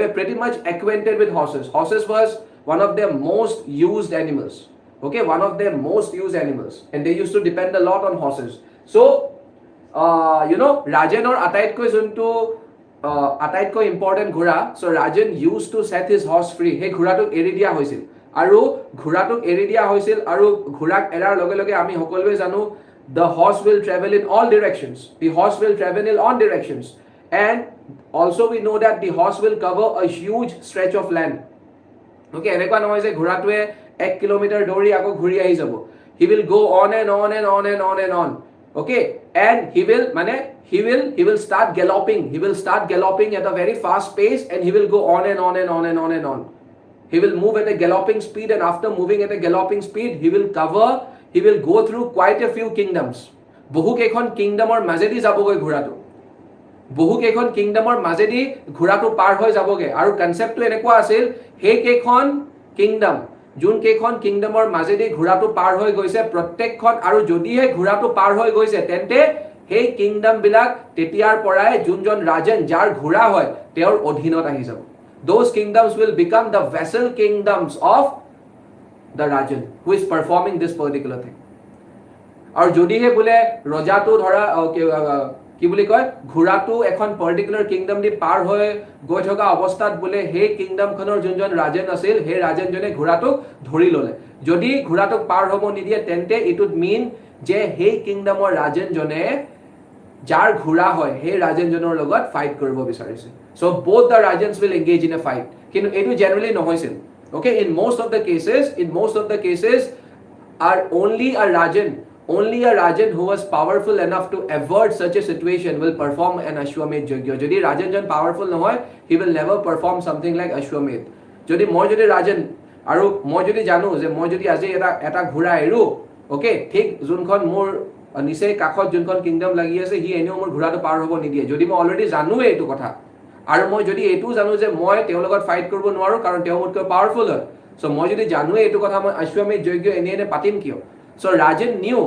were pretty much acquainted with horses. Horses was one of their most used animals. Okay, one of their most used animals. And they used to depend a lot on horses. So, Rajanor ataitko juntu আটাইতকৈ important ঘোঁৰা, so Rajan used to set his horse free. সেই ঘোঁৰাটোক এৰি দিয়া হৈছিল আৰু ঘোঁৰাক এৰাৰ লগে লগে আমি সকলোৱে জানো the horse will travel in all directions. The horse will travel in all directions. And also we know that the horse will cover a huge stretch of land. Okay, এনেকুৱা নহয় যে ঘোঁৰাটোৱে 1 কিলোমিটাৰ দৌৰি আকৌ ঘূৰি আহি যাব. He will go on and on and on and on and on. Okay, and he will start galloping. He will start galloping at a very fast pace, and he will go on and on and on and on and on. He will move at a galloping speed, and after moving at a galloping speed, he will go through quite a few kingdoms. বহু কেইখন কিংডমৰ মাজেদি যাবগৈ ঘোঁৰাটো, বহু কেইখন কিংডমৰ মাজেদি ঘোঁৰাটো পাৰ হৈ যাবগে। আৰু কনসেপ্টটো এনেকুৱা আছিল, সেই কেইখন কিংডম, যোন কেইখন কিংডমৰ মাজেদি ঘোঁৰাটো পাৰ হৈ গৈছে প্ৰত্যেকখন, আৰু যদিহে ঘোঁৰাটো পাৰ হৈ গৈছে তেন্তে সেই কিংডম বিলাক তেতিয়াৰ পৰাই যোনজন ৰাজেন যাৰ ঘোঁৰা হয় তেওঁৰ অধীনত আহি যাব। Those kingdoms will become the vassal kingdoms of the Rajan who is performing this particular thing. আৰু যদিহে বোলে ৰজাটো ধৰা কি বুলি কয়, ঘোঁৰাটো এখন পাৰ্টিকুলাৰ কিংডম দি পাৰ হৈ গৈ থকা অৱস্থাত বোলে সেই কিংডমখনৰ যোনজন ৰাজেন আছিল সেই ৰাজেনজনে ঘোঁৰাটোক ধৰি ল'লে, যদি ঘোঁৰাটোক পাৰ হ'ব নিদিয়ে তেন্তে ইট উড মিন যে সেই কিংডমৰ ৰাজেনজনে যাৰ ঘোঁৰা হয় সেই ৰাজেনজনৰ লগত ফাইট কৰিব বিচাৰিছে। So both the Rajans will engage in a fight. কিন্তু এইটো জেনাৰেলি নহৈছিল। Okay, in most of the cases are only a Rajan who was powerful enough to avert such a situation will perform an Ashwamedh Yajna. যদি ৰাজেনজন powerful নহয়, he will never perform something like Ashwamedh. যদি মই ৰাজেন আৰু মই যদি জানো যে মই যদি আজি এটা ঘোঁৰা এৰো, ওকে, ঠিক যোনখন মোৰ নিচেই কাষত যোনখন কিংডম লাগি আছে সি এনেও মোৰ ঘোঁৰাটো পাৰ হ'ব নিদিয়ে, যদি মই অলৰেডি জানোৱে এইটো কথা, আৰু মই যদি এইটো জানো যে মই তেওঁৰ লগত ফাইট কৰিব নোৱাৰো কাৰণ তেওঁ মোতকৈ পাৱাৰফুল হয়, সো মই যদি জানোৱে এইটো কথা মই অশ্বমেধ যজ্ঞ এনে পাতিম কিয়? সো ৰাজেন নিউ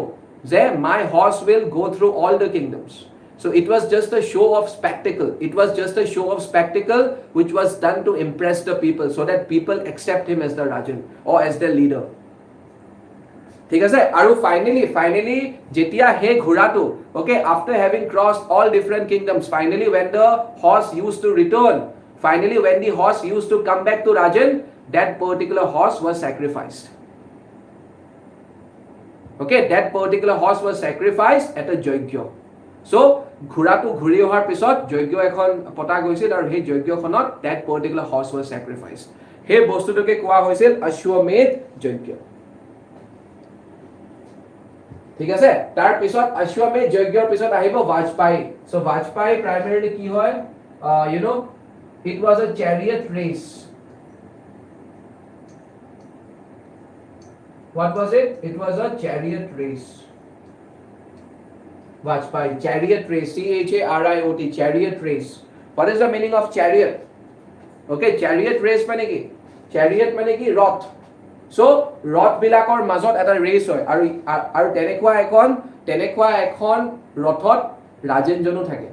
যে my horse will go through all the kingdoms. So it was just a show of spectacle. It was just a show of spectacle which was done to impress the people so that people accept him as the Rajan or as their leader. ঠিক আছে? আৰু finally যেতিয়া হে ঘোঁৰাটো, okay, after having crossed all different kingdoms, finally when the horse used to return, finally when the horse used to come back to Rajan, that particular horse was sacrificed. Okay, that particular horse was sacrificed at a yajna. So ঘোঁৰাটো ঘূৰি অহাৰ পিছত যজ্ঞ এখন পতা গৈছিল আৰু সেই যজ্ঞখনত that particular horse was sacrificed. সেই বস্তুটোকে কোৱা হৈছিল অশ্বমেধ যজ্ঞ। ঠিক আছে? তাৰ পিছত অশ্বমেধ যজ্ঞৰ পিছত আহিব বাজপায়ী। সো বাজপায়ী প্ৰাইমাৰীলি কি হয়, it was a chariot race. What was it? It was a chariot race. Vajpayee, chariot race, CHARIOT, chariot race. What is the meaning of chariot? Okay, chariot race মানে কি? Chariot মানে কি? ৰথ। So ৰথ বিলাকৰ মাজত এটা race হয়, আৰু তেনেকুৱা এখন ৰথত ৰাজেনজনো থাকে।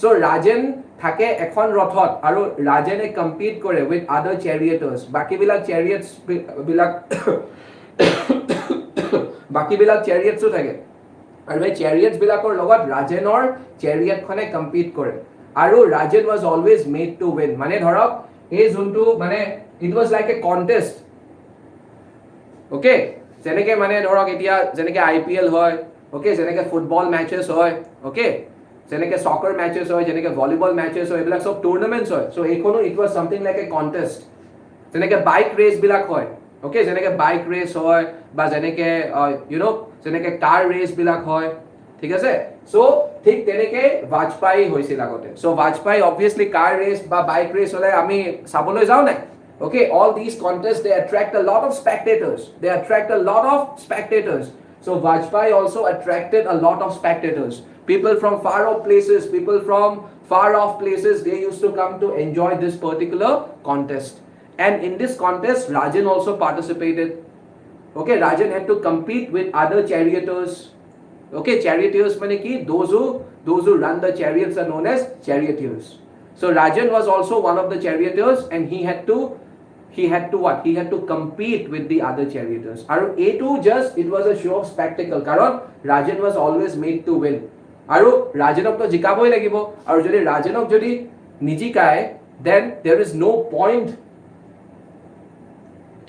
So ৰাজেন থাকে এখন ৰথত আৰু ৰাজেনে কম্পিট কৰে with other charioteers. বাকিবিলাক chariots বিলাক বাকিবিলাক chariotsও থাকে, আৰু এই chariots বিলাকৰ লগত ৰাজেনৰ chariotখনে কম্পিট কৰে, আৰু Rajen was always made to win. মানে ধৰক এই যোনটো মানে it was like a contest. Okay, যেনেকে মানে ধৰক এতিয়া যেনেকে IPL হয়, okay, যেনেকে ফুটবল মেচেছ হয়, okay, যেনেকে সকাৰ মেচেছ হয়, যেনেকে ভলিবল মেচেছ হয়, এইবিলাক সব টুৰ্নামেন্টছ হয়। সো এইখনো it was something like a contest. যেনেকে বাইক ৰেচ বিলাক হয়, okay, যেনেকে বাইক ৰেচ হয় বা যেনেকে যেনেকে কাৰ ৰেচ বিলাক হয়, ঠিক আছে? সো ঠিক তেনেকে বাজপায়ী হৈছিল আগতে। So Vajpayee obviously car race বা বাইক ৰেচ হলে আমি চাবলৈ যাওঁ নাই। Okay, all these contests, they attract a lot of spectators. So Vajpayee also attracted a lot of spectators. People from far off places, they used to come to enjoy this particular contest. And in this contest, Rajan also participated. Okay, Rajan had to compete with other charioteers. Okay, charioteers mean ki those who run the chariots are known as charioteers. So Rajan was also one of the charioteers, and he had to what? He had to compete with the other charioteers. Aru it was a show of spectacle. Karon Rajan was always made to win. Aru Rajanok to jikaboi lagibo. Aru jodi Rajanok jodi nijikai, then there is no point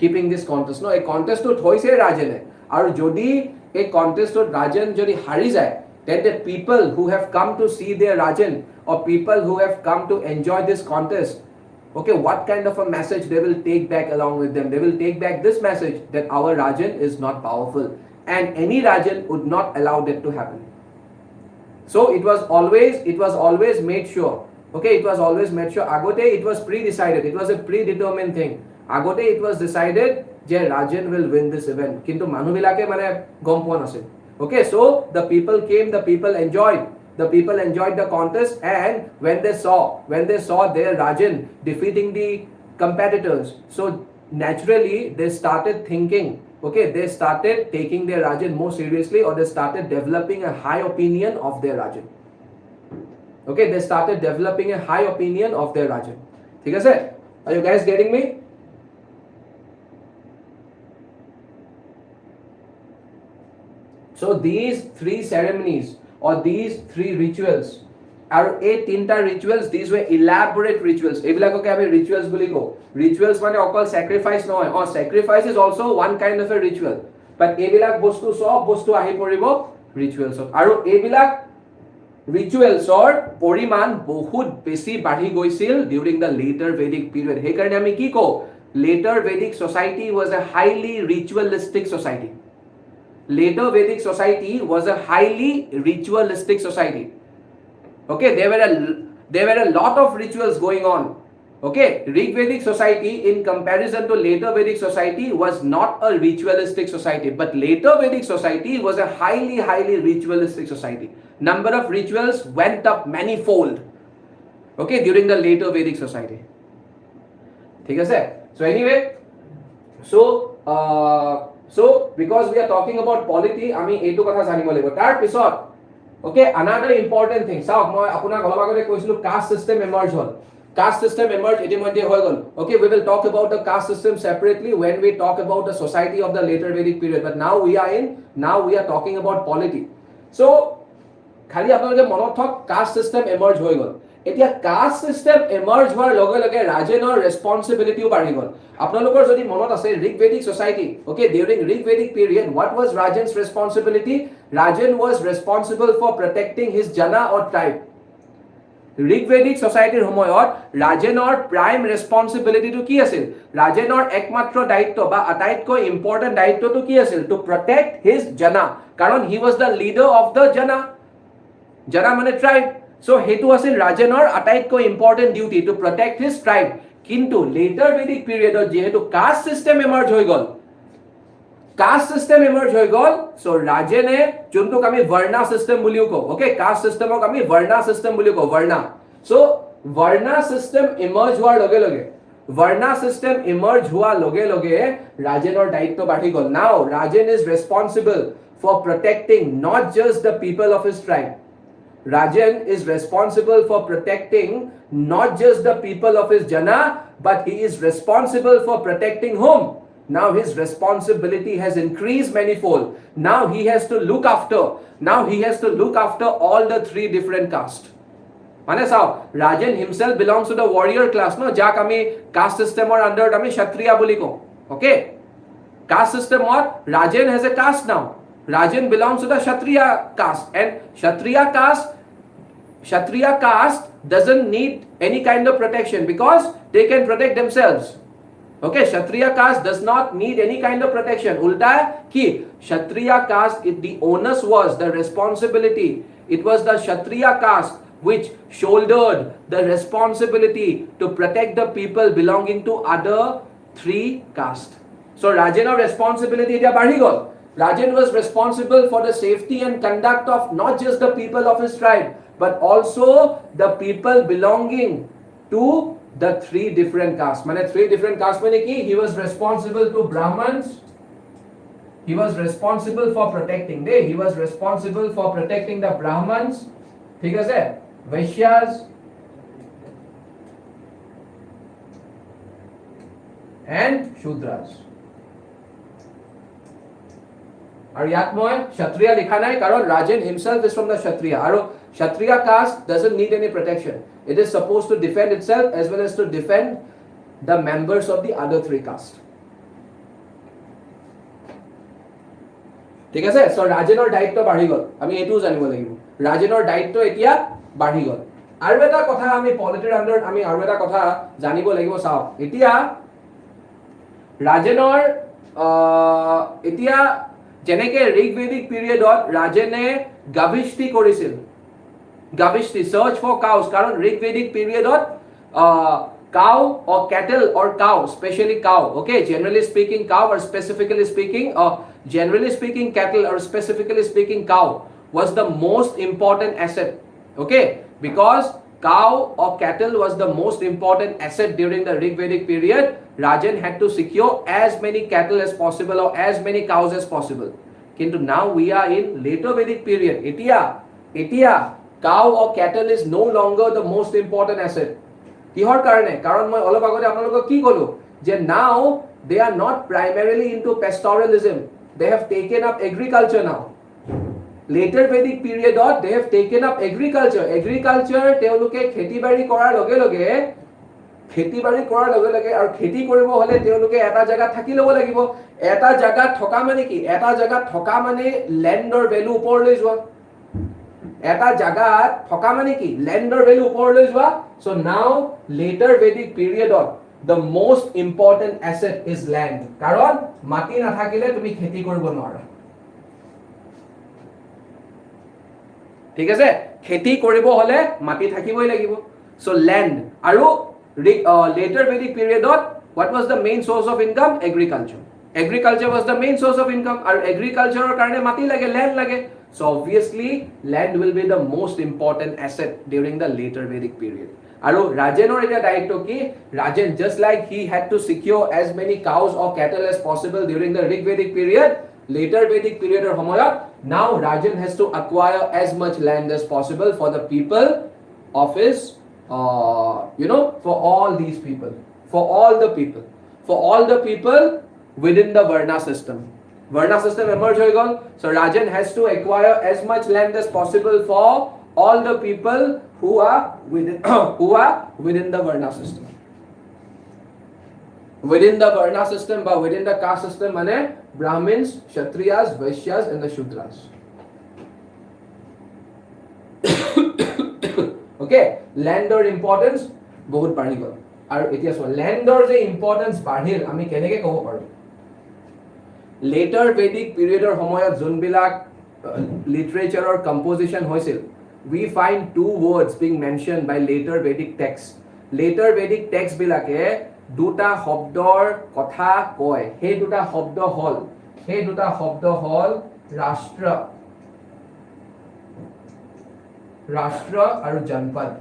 keeping this contest. No, a contest to hoise Rajane. Aru jodi a contest to Rajan jodi hari jay, then the people who have come to see their Rajan or people who have come to enjoy this contest, okay, what kind of a message they will take back along with them? They will take back this message that our Rajan is not powerful, and any Rajan would not allow that to happen. So it was always made sure, okay, it was always made sure agote it was pre-decided, it was a predetermined thing, agote it was decided je Rajan will win this event, kintu manu bilake mane gom poa nasil. Okay, so the people came, the people enjoyed the contest, and when they saw their Rajan defeating the competitors, so naturally they started thinking, okay, they started taking their Rajan more seriously, or they started developing a high opinion of their Rajan. Okay, they started developing a high opinion of their Rajan. ठीक है sir? Are you guys getting me? So these three ceremonies or these three rituals are tinta rituals. These were elaborate rituals. Ebilakok ami rituals boli ko. Rituals mane okol sacrifice noy. Or sacrifice is also one kind of a ritual. But ebilak bostu sob bostu ahi poribo rituals. Aru ebilak rituals or poriman bahut beshi badhi goisil during the later Vedic period. He karone ami ki ko? Later Vedic society was a highly ritualistic society. Later Vedic society was a highly ritualistic society. Okay, there were a lot of rituals going on. Okay, Rig Vedic society in comparison to later Vedic society was not a ritualistic society, but later Vedic society was a highly ritualistic society. Number of rituals went up manifold. Okay, during the later Vedic society. ठीक है sir? So anyway, so because we are talking about polity, আমি এইটো কথা জানিব লাগিব। তাৰ পিছত okay, another important thing, চাওক মই আপোনাক অলপ আগতে কৈছিলো caste system emerge হল। Caste system emerge ইতিমধ্যে হৈ গল। Okay, we will talk about the caste system separately when we talk about the society of the later Vedic period, but now we are talking about polity. So খালি আপোনালোকে মনত থক caste system emerge হৈ গল। এতিয়া caste system emerge হোৱাৰ লগে লগে ৰাজেনৰ ৰেসপন্সিবিলিটিও বাঢ়ি গল। আপোনালোকৰ যদি মনত আছে Rig Vedic society, okay, during Rig Vedic period, what was Rajan's responsibility? Rajan was responsible for protecting his jana or tribe. Rig Vedic society সময়ত ৰাজেনৰ prime responsibility to কি আছিল? ৰাজেনৰ একমাত্ৰ দায়িত্ব বা আটাইতকৈ important দায়িত্বটো কি আছিল? To protect his jana, কাৰণ he was the leader of the jana. Jana মানে tribe. So hetu asil Rajanor ataitko important duty to protect his tribe. Kintu later Vedic period jehetu caste system emerge hoi gol. Caste system emerge hoi gol. So Rajane juntuk ami varna system buliu ko. Okay, caste system ok ami varna system buliu ko. Varna. So varna system emerge hua loge loge. Varna system emerge hua loge loge Rajanor daitto badhi gol. Now Rajan is responsible for protecting not just the people of his tribe. Rajan is responsible for protecting not just the people of his jana, but he is responsible for protecting whom? Now his responsibility has increased manifold. Now he has to look after all the three different castes. Mane sao, Rajan himself belongs to the warrior class, no? Jak ami caste system or under ami Kshatriya boli ko. Okay? Caste system or Rajan has a caste now. Rajan belongs to the Kshatriya caste, and Kshatriya caste doesn't need any kind of protection because they can protect themselves. Okay, Kshatriya caste does not need any kind of protection. Ulta ki Kshatriya caste, the onus was the responsibility. It was the Kshatriya caste which shouldered the responsibility to protect the people belonging to other three castes. So Rajan's responsibility etia badhi gol. Rajan was responsible for the safety and conduct of not just the people of his tribe, but also the people belonging to the three different castes. Mane three different castes mane ki he was responsible to Brahmins. He was responsible for protecting the Brahmins. ठीक है sir? Vaishyas and Shudras. আৰু ইয়াত মই Kshatriya লিখা নাই কাৰণ Rajan himself is from the Kshatriya. আৰু Kshatriya caste doesn't need any protection. It is supposed to defend itself as well as to defend the members of the other three castes. ঠিক আছে? So Rajanor দায়িত্ব বাঢ়ি গল। আমি এটোও জানিব লাগিব। Rajanor দায়িত্ব এতিয়া বাঢ়ি গল। আৰু এটা কথা আমি পলিটিৰ আন্ডাৰত আমি আৰু এটা কথা জানিব লাগিব চাও। এতিয়া Rajanor এতিয়া যেনেকে Rig Vedic periodত Rajane Gavishti কৰিছিল, Gavishti, search for cows. Karon Rig Vedic period cow or cattle or cow, especially cow. Okay, generally speaking cow or specifically speaking generally speaking cattle or specifically speaking cow was the most important asset. Okay, because cow or cattle was the most important asset during the Rig Vedic period. Rajan had to secure as many cattle as possible or as many cows as possible. Kintu now we are in later Vedic period. Etia cow or cattle is no longer the most important asset. কিহৰ কাৰণে? কাৰণ মই অলপ আগতে আপোনালোকক কি ক'লো যে now they are not primarily into pastoralism. They have taken up agriculture now. Later Vedic period they have taken up agriculture. Agriculture তেওঁলোকে খেতি-বাড়ি কৰাৰ লগে লগে আৰু খেতি কৰিব হলে তেওঁলোকে এটা জায়গা থাকি ল'ব লাগিব. এটা জায়গা থকা মানে কি? এটা জায়গা থকা মানে ল্যান্ডৰ ভ্যালু ওপৰলৈ যোৱা. এটা জায়গাত থকা মানে কি? ল্যান্ডৰ ভ্যালু ওপৰলৈ যোৱা. So now later Vedic period the most important asset is land. কাৰণ মাটি নাথাকিলে তুমি খেতি কৰিব নোৱাৰা. ঠিক আছে? খেতি কৰিব হলে মাটি থাকিবই লাগিব. So land. আৰু later Vedic period what was the main source of income? Agriculture. Agriculture was the main source of income. আৰু agricultureৰ কাৰণে মাটি লাগে, land লাগে. So obviously land will be the most important asset during the later Vedic period. Aru Rajanor eta daitto ki Rajan, just like he had to secure as many cows or cattle as possible during the Rig Vedic period, later Vedic period or homoyat, now Rajan has to acquire as much land as possible for the people of his for all these people, for all the people within the Varna system. Varna system emerge hoy gol. So Rajan has to acquire as much land as possible for all the people who are within the Varna system. Within the Varna system but within the caste system mane Brahmins, Kshatriyas, Vaishyas and the Shudras. Okay, landor importance bahut bari gol. Aru etia so landor je importance badhil ami keneke kobo paru? Later Vedic period or homoyat junbilak literature or composition hoisil, we find two words being mentioned by later Vedic texts. Later Vedic text bilake duta shobdor kotha koy. He duta shobdo hol rashtra aru janpad.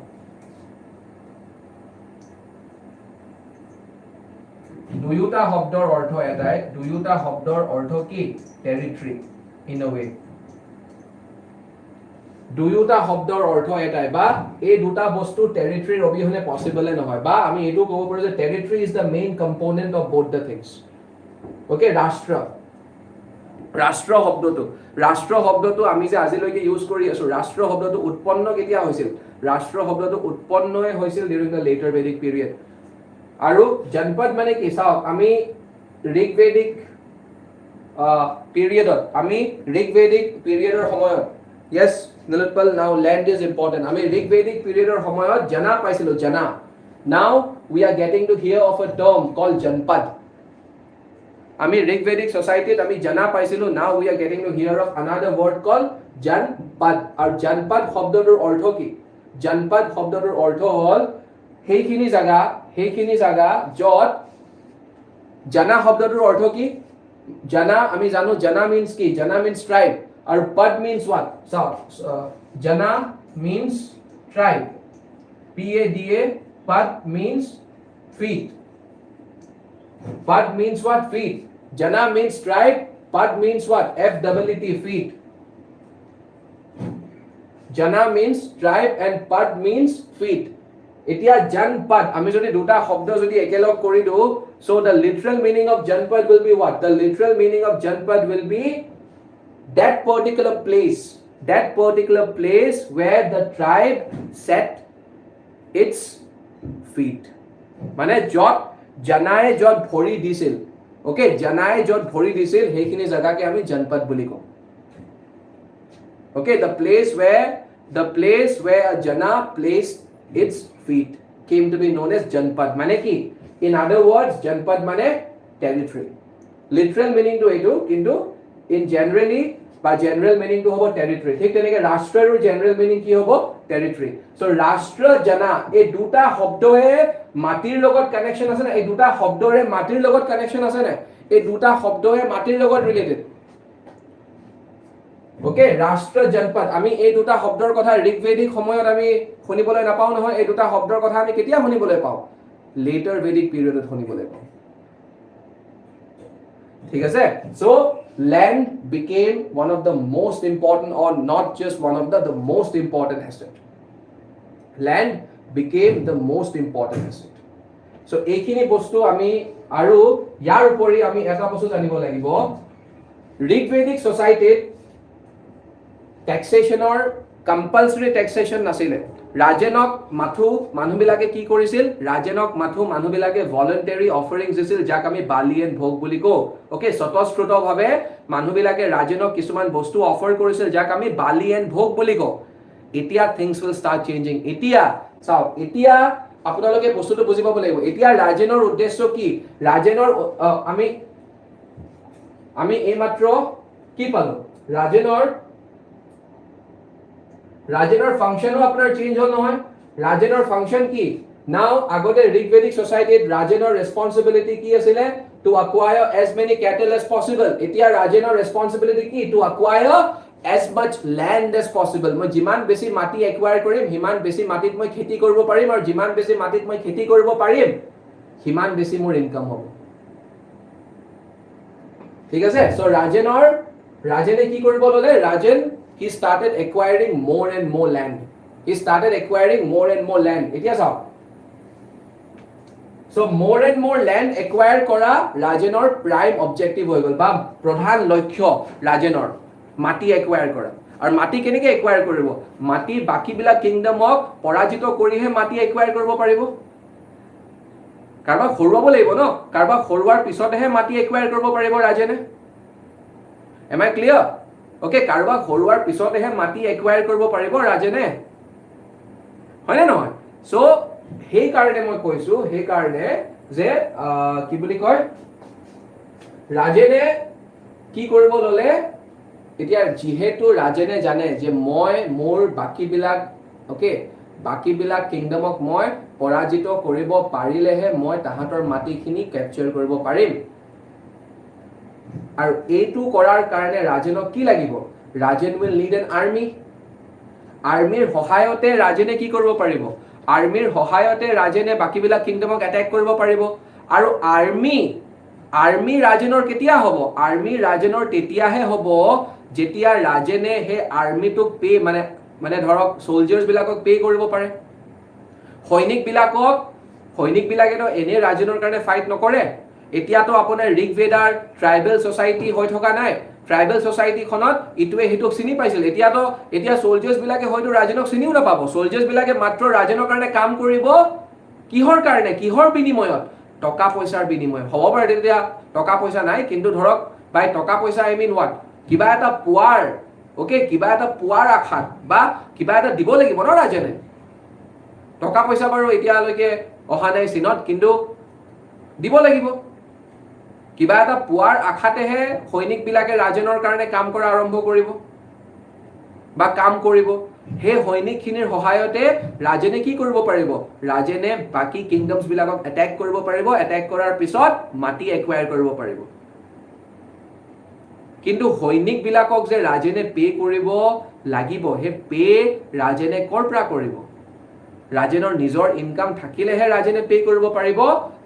দুয়োটা শব্দৰ অৰ্থ এটাই. দুয়োটা শব্দৰ অৰ্থ কি? Territory in a ৱে. দুয়োটা শব্দৰ অৰ্থ এটাই বা এই দুটা বস্তু টেৰিটৰিৰ অবিহনে পসিবল নহয়. বা আমি এটো ক'ব পাৰো যে territory is the main component of both the things. Okay, ৰাষ্ট্ৰ শব্দটো আমি যে আজিলৈকে ইউজ কৰি আছো, ৰাষ্ট্ৰ শব্দটো উৎপন্ন কেতিয়া হৈছিল? ৰাষ্ট্ৰ শব্দটো উৎপন্ন হৈছিল during the letter Vedic period. আৰু জনপদ মানে কি? চাওক, আমি ঋগ ভেদিক পিৰিয়ডৰ সময়ত, yes Nilutpal, now land is important. আমি ঋগ ভেদিক পিৰিয়ডৰ সময়ত জনা পাইছিলো, জনা. Now we are getting to hear of a term called janpad. আমি ঋগ ভেদিক societyত আমি জনা পাইছিলো. Now we are getting to hear of another word called janpad. আৰু janpad শব্দটোৰ অৰ্থ কি? janpad শব্দটোৰ অৰ্থ হ'ল সেইখিনি জাগা যত জনা শব্দটোৰ অৰ্থ কি? জনা আমি জানো, জনা means কি? জনা means tribe. আৰু pad means what? So jana means tribe. PADA, pad means feet. Pad means what? Feet. Jana means tribe. Pad means what? FEET, feet. Jana means tribe and pad means feet. এতিয়া janpad আমি যদি দুটা শব্দ যদি একেলগ কৰি দিও, so the literal meaning of janpad will be what? The literal meaning of janpad will be that particular place where the tribe set its feet. মানে যত জানাই যত ভৰি দিছিল, ওকে, জানাই যত ভৰি দিছিল সেইখিনি জায়গাকে আমি janpad বুলি কওঁ. Okay, the place where a jana placed its feet came to be known as janpad. মানে কি? In other words, janpad মানে territory. Literal meaning to etu, kintu in generally বা জেনাৰেল মিনিংটো হ'ব টেৰিটৰি ঠিক তেনেকৈ ৰাষ্ট্ৰৰ জেনাৰেল মিনিং কি হ'ব টেৰিটৰি সো ৰাষ্ট্ৰ জনা এই দুটা শব্দৰে মাটিৰ লগত কানেকশ্যন আছে না এই দুটা শব্দৰে মাটিৰ লগত কানেকশ্যন আছে না এই দুটা শব্দৰে মাটিৰ লগত ৰিলেটেড ওকে ৰাষ্ট্ৰ জনপদ আমি এই দুটা শব্দৰ কথা ঋগবেদিক সময়ত আমি শুনিবলৈ নাপাও নহয় এই দুটা শব্দৰ কথা আমি কেতিয়া শুনিবলৈ পাও later Vedic period শুনিবলৈ পাও ঠিক আছে so land became one of the most important or not just one of the most important asset land became the most important asset so এইখিনি বস্তু আমি আৰু ইয়াৰ উপৰি আমি এটা বস্তু জানিব লাগিব ঋগবেদিক সোসাইটিত ট্যাক্সেশনৰ কম্পালসৰি ট্যাক্সেশন নাছিলে ৰাজেনক মাথু মানুহবিলাকে কি কৰিছিল ৰাজেনক মাথু মানুহবিলাকে ভলান্টাৰী অফাৰিংছ দিছিল যাক আমি বালি এণ্ড ভোগ বুলি কওঁ ওকে স্বতঃস্ফূৰ্তভাৱে মানুহবিলাকে ৰাজেনক কিছুমান বস্তু অফাৰ কৰিছিল যাক আমি বালি এণ্ড ভোগ বুলি কওঁ এতিয়া থিংছ উইল ষ্টাৰ্ট চেঞ্জিং এতিয়া চাও এতিয়া আপোনালোকে বস্তুটো বুজি পাব লাগিব এতিয়া ৰাজেনৰ উদ্দেশ্য কি ৰাজেনৰ আমি এইমাত্ৰ কি পালো ৰাজেনৰ ফাংশনো আপোনাৰ চেঞ্জ হল নহয় ৰাজেনৰ ফাংশন কি নাও আগতে ঋগবেদিক সোসাইটিত ৰাজেনৰ ৰেসপন্সিবিলিটি কি আছিল to acquire as many cattle as possible এতিয়া ৰাজেনৰ ৰেসপন্সিবিলিটি কি to acquire as much land as possible মই যিমান বেছি মাটি একুৱায়াৰ কৰিম হিমান বেছি মাটিত মই খেতি কৰিব পাৰিম আৰু যিমান বেছি মাটিত মই খেতি কৰিব পাৰিম হিমান বেছি মোৰ ইনকাম হ'ব ঠিক আছে সো ৰাজেনে কি কৰিব ললে Rajen he started acquiring more and more land এতিয়া চাও so more and more land acquire কৰা ৰাজেনৰ প্ৰাইম অবজেক্টিভ হৈ গল বা প্ৰধান লক্ষ্য ৰাজেনৰ মাটি acquire কৰা আৰু মাটি কেনেকৈ acquire কৰিব মাটি বাকিবিলাক কিংডমক পৰাজিত কৰিহে মাটি acquire কৰিব পাৰিব কাৰবা খৰুৱাব লাগিব ন কাৰবা খৰুৱাৰ পিছতহে মাটি acquire কৰিব পাৰিব ৰাজেনে am I clear ওকে কাৰবা খৰুৱাৰ পিছতহে মাটি একুৱায়াৰ কৰিব পাৰিব ৰাজেনে হয়নে নহয় সো সেই কাৰণে মই কৈছো সেই কাৰণে যে কি বুলি কয় ৰাজেনে কি কৰিব ললে এতিয়া যিহেতু ৰাজেনে জানে যে মই মোৰ বাকিবিলাক কিংডমক মই পৰাজিত কৰিব পাৰিলেহে মই তাহাঁতৰ মাটিখিনি কেপচাৰ কৰিব পাৰিম আৰু এইটো কৰাৰ কাৰণে ৰাজেনক কি লাগিব Rajen will need an army আৰ্মিৰ সহায়তে ৰাজেনে কি কৰিব পাৰিব আৰ্মিৰ সহায়তে ৰাজেনে বাকিবিলাক কিংডমক এটেক কৰিব পাৰিব আৰু আৰ্মি ৰাজেনৰ কেতিয়া হ'ব আৰ্মি ৰাজেনৰ তেতিয়াহে হ'ব যেতিয়া ৰাজেনে হে আৰ্মিটোক পে মানে ধৰক সোলজাৰ্ছ বিলাকক পে কৰিব পাৰে সৈনিকবিলাকেতো এনে ৰাজেনৰ কাৰণে ফাইট নকৰে এতিয়াতো আপোনাৰ ঋগবেদাৰ ট্ৰাইবেল সোসাইটি হৈ থকা নাই ট্ৰাইবেল সোসাইটিখনত ইটোৱে হিটোক চিনি পাইছিল এতিয়া সোলজাৰ্ছ বিলাকে হয়তো ৰাজেনক চিনিও নাপাব সোলজাৰ্ছ বিলাকে মাত্ৰ ৰাজেনৰ কাৰণে কাম কৰিব কিহৰ কাৰণে কিহৰ বিনিময়ত টকা পইচাৰ বিনিময়ত হ'ব পাৰে তেতিয়া টকা পইচা নাই কিন্তু ধৰক বাই টকা পইচা আই মিন হোৱাট কিবা এটা পোৱাৰ আশাত বা কিবা এটা দিব লাগিব ন ৰাজেনে টকা পইচা বাৰু এতিয়ালৈকে অহা নাই চিনত কিন্তু দিব লাগিব কিবা এটা পোৱাৰ আশাতেহে সৈনিকবিলাকে ৰাজেনৰ কাৰণে কাম কৰা আৰম্ভ কৰিব বা কাম কৰিব হে সৈনিকখিনিৰ সহায়তে ৰাজেনে কি কৰিব পাৰিব ৰাজেনে বাকি কিংডমছ বিলাকক এটেক কৰিব পাৰিব এটেক কৰাৰ পিছত মাটি একুৱায়াৰ কৰিব পাৰিব কিন্তু সৈনিকবিলাকক যে ৰাজেনে পে কৰিব লাগিব হে পে ৰাজেনে কৰ পৰা কৰিব ৰাজেনৰ নিজৰ ইনকাম থাকিলেহে ৰাজেনে পে কৰিব পাৰিব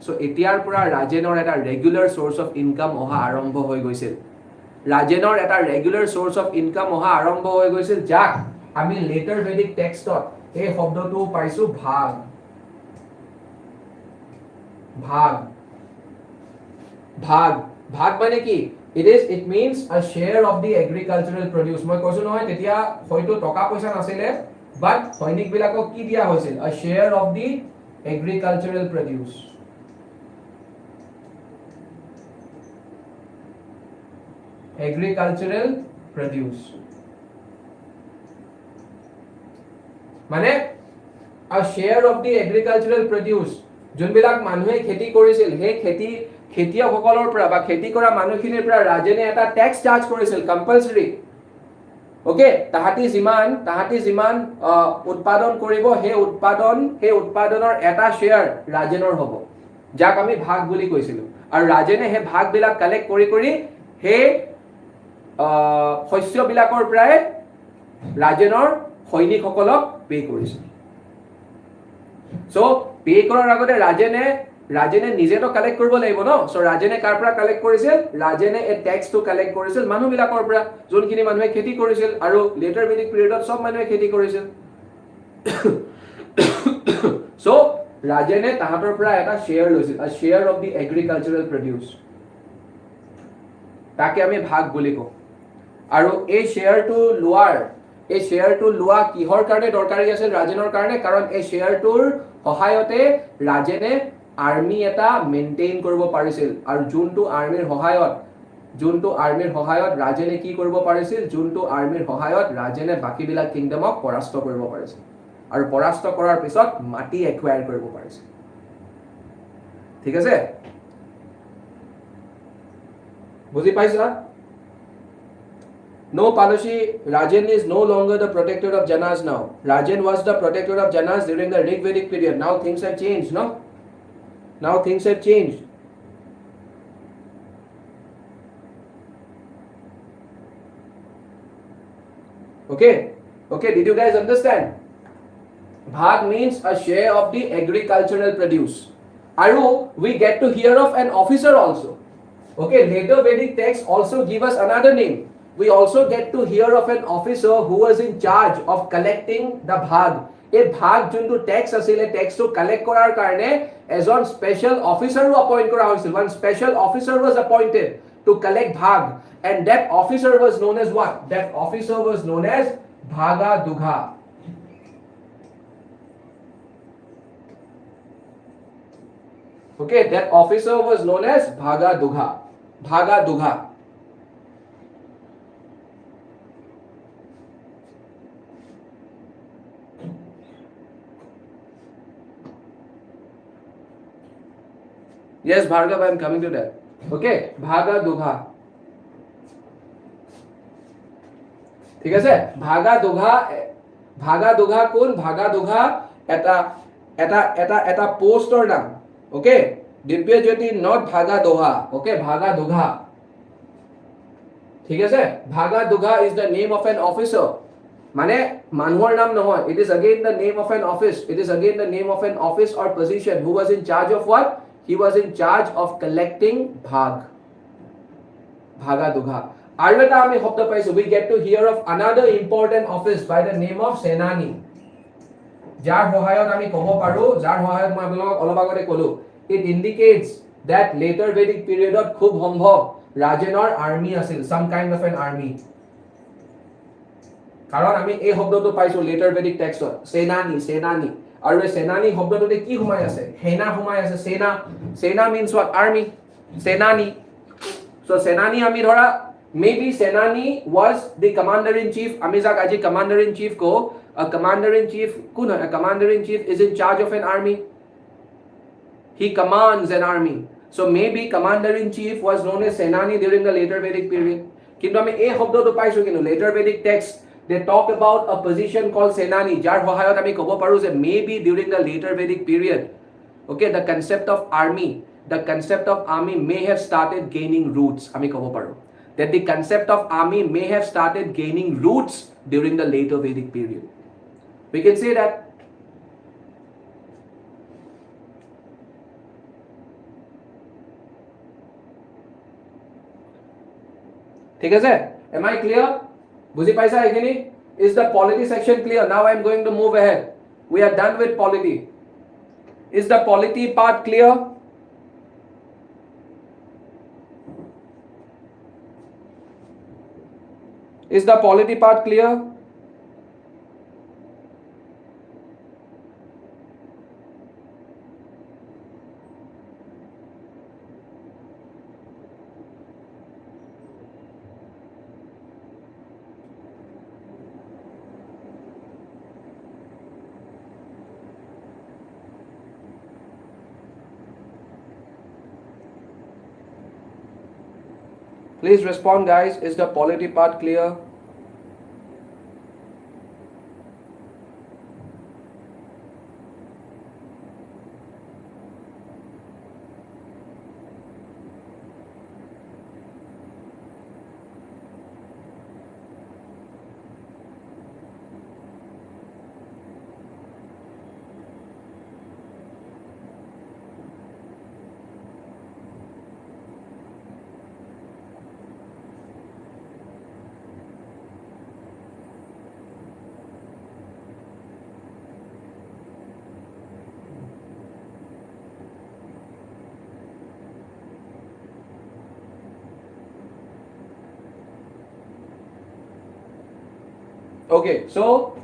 সো এতিয়াৰ পৰা ৰাজেনৰ এটা ৰেগুলাৰ সোৰ্স অফ ইনকাম অহা আৰম্ভ হৈ গৈছিল যাক আমি লেটাৰ ভেদিক টেক্সটত এই শব্দটো পাইছো ভাগ মানে কি it means a share of the agricultural produce মই কৈছো নহয় তেতিয়া হয়তো টকা পইচা নাছিলে but সৈনিকবিলাকক কি দিয়া হৈছিল a share of the agricultural produce মানে a share of the agricultural produce যোনবিলাক মানুহে খেতি কৰিছিল সেই খেতিয়কসকলৰ পৰা বা খেতি কৰা মানুহখিনিৰ পৰা ৰাজেনে এটা ট্যাক্স চাৰ্জ কৰিছিল কম্পালসৰি ওকে, তাহাঁতি যিমান উৎপাদন কৰিব, সেই উৎপাদনৰ এটা শ্বেয়াৰ ৰাজেনৰ হ'ব, যাক আমি ভাগ বুলি কৈছিলো। আৰু ৰাজেনে সেই ভাগবিলাক কালেক্ট কৰি সেই শস্যবিলাকৰ পৰাই ৰাজেনৰ সৈনিকসকলক পে কৰিছিল। চ' পে কৰাৰ আগতে ৰাজেনে নিজেতো কালেক্ট কৰিব লাগিব ন। চ' ৰাজেনে কাৰ পৰা কালেক্ট কৰিছিল? ৰাজেনে এই টেক্সটো কালেক্ট কৰিছিল মানুহবিলাকৰ পৰা, যোনখিনি মানুহে খেতি কৰিছিল, আৰু লেটাৰ ভেদিক পিৰিয়ডত চব মানুহে খেতি কৰিছিল। চ' ৰাজেনে তাহাঁতৰ পৰা এটা শ্বেয়াৰ লৈছিল, a share of the agricultural produce, তাকে আমি ভাগ বুলি কওঁ। আৰু এই শ্বেয়াৰটো লোৱা কিহৰ কাৰণে দৰকাৰী আছিল? ৰাজেনৰ কাৰণে, কাৰণ এই শ্বেয়াৰটোৰ সহায়তে ৰাজেনে আৰ্মি এটা মেইনটেইন কৰিব পাৰিছিল। আৰু যোনটো আৰ্মিৰ সহায়ত ৰাজেনে কি কৰিব পাৰিছিল? যোনটো আৰ্মিৰ সহায়ত ৰাজেনে বাকীবিলাক কিংডমক পৰাস্ত কৰিব পাৰিছিল, আৰু পৰাস্ত কৰাৰ পিছত মাটি একুৱায়াৰ কৰিব পাৰিছিল। ঠিক আছে, বুজি পাইছা? No, Palashi, Rajan is no longer the protector of Janas now. Rajan was the protector of Janas during the Rig Vedic period. Now things have changed, no? Now things have changed. Okay, did you guys understand? Bhag means a share of the agricultural produce. Aru, we get to hear of an officer also. Okay, later Vedic texts also give us another name. We also get to hear of an officer who was in charge of collecting the bhag. A bhag juntu tax asile, tax to collect korar karne ejon special officer who appoint kora hoisil. One special officer was appointed to collect bhag, and that officer was known as what? That officer was known as bhaga dugha. Okay, that officer was known as bhaga dugha. Yes, Bhargav, I am coming to that. Okay, Bhaga Dugha. ঠিক আছে, ভাগা দুঘা কোন? ভাগা দুঘা এটা পোষ্টৰ নাম। ওকে, Dibyajyoti not ভাগা দোহা। ওকে, ভাগা দুঘা। ঠিক আছে, Bhagadugha is the name of an officer, মানে মানুহৰ নাম নহয়। It is again the name of an office, or position who was in charge of what? He was in charge of collecting bhag. Bhaga dugha. আৰু এটা আমি শব্দ পাইছো, we get to hear of another important office by the name of senani. যাৰ সহায়ত আমি ক'ব পাৰো, যাৰ সহায়ত মই আপোনালোকক অলপ আগতে ক'লো, it indicates that later Vedic periodত খুব সম্ভৱ ৰাজেনৰ আৰ্মি আছিল, some kind of an army. কাৰণ আমি এই শব্দটো পাইছো later Vedic textত, senani. আৰু এই সেনানি শব্দটোতে কি সোমাই আছে? সেনা সোমাই আছে। সেনা means what? Army. Senani. So senani আমি ধৰা, maybe senani was the commander in chief. আমি যাক আজি commander in chief কও, a commander in chief কোন হয়? A commander in chief is in charge of an army. He commands an army. So maybe commander in chief was known as senani during the later Vedic period. কিন্তু আমি এই শব্দটো পাইছো কিন্তু later Vedic text they talk about a position called senani, jar সহায়ত আমি ক'ব পাৰো যে maybe during the later Vedic period, okay, the concept of army may have started gaining roots. আমি ক'ব পাৰো that the concept of army may have started gaining roots during the later Vedic period. We can say that. ঠিক আছে, am I clear? বুজি পাইছা এইখিনি? Is the polity section clear? Now I am going to move ahead. We are done with polity. Is the polity part clear? Is the polity part clear? Please respond, guys. Is the polity part clear? Okay, so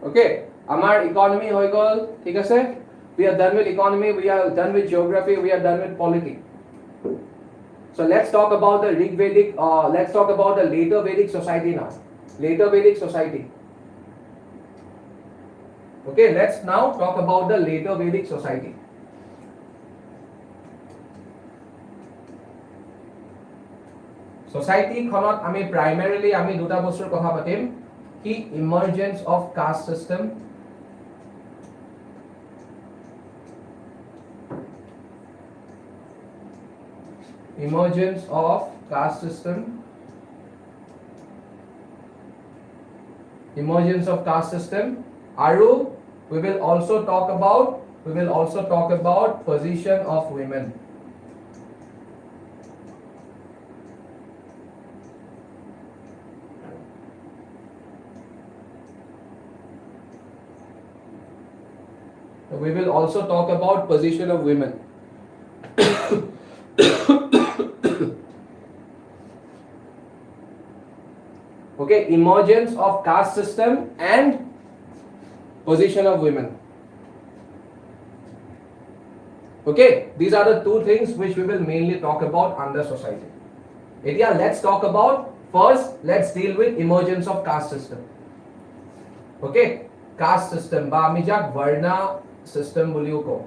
okay, our economy hoy gol, thik ase? We are done with economy, we are done with geography, we are done with polity. So let's talk about the Rig Vedic, let's talk about the later Vedic society now. Later Vedic society. Okay, let's now talk about the later Vedic society. Society khonot ami primarily ami duta bostur kotha patim ki emergence of caste system, emergence of caste system, emergence of caste system. Aru we will also talk about position of women. We will also talk about position of women. Okay, emergence of caste system and position of women. Okay, these are the two things which we will mainly talk about under society. Etia, let's talk about first. Let's deal with emergence of caste system. Okay, caste system ba ami jak varna system buliu ko.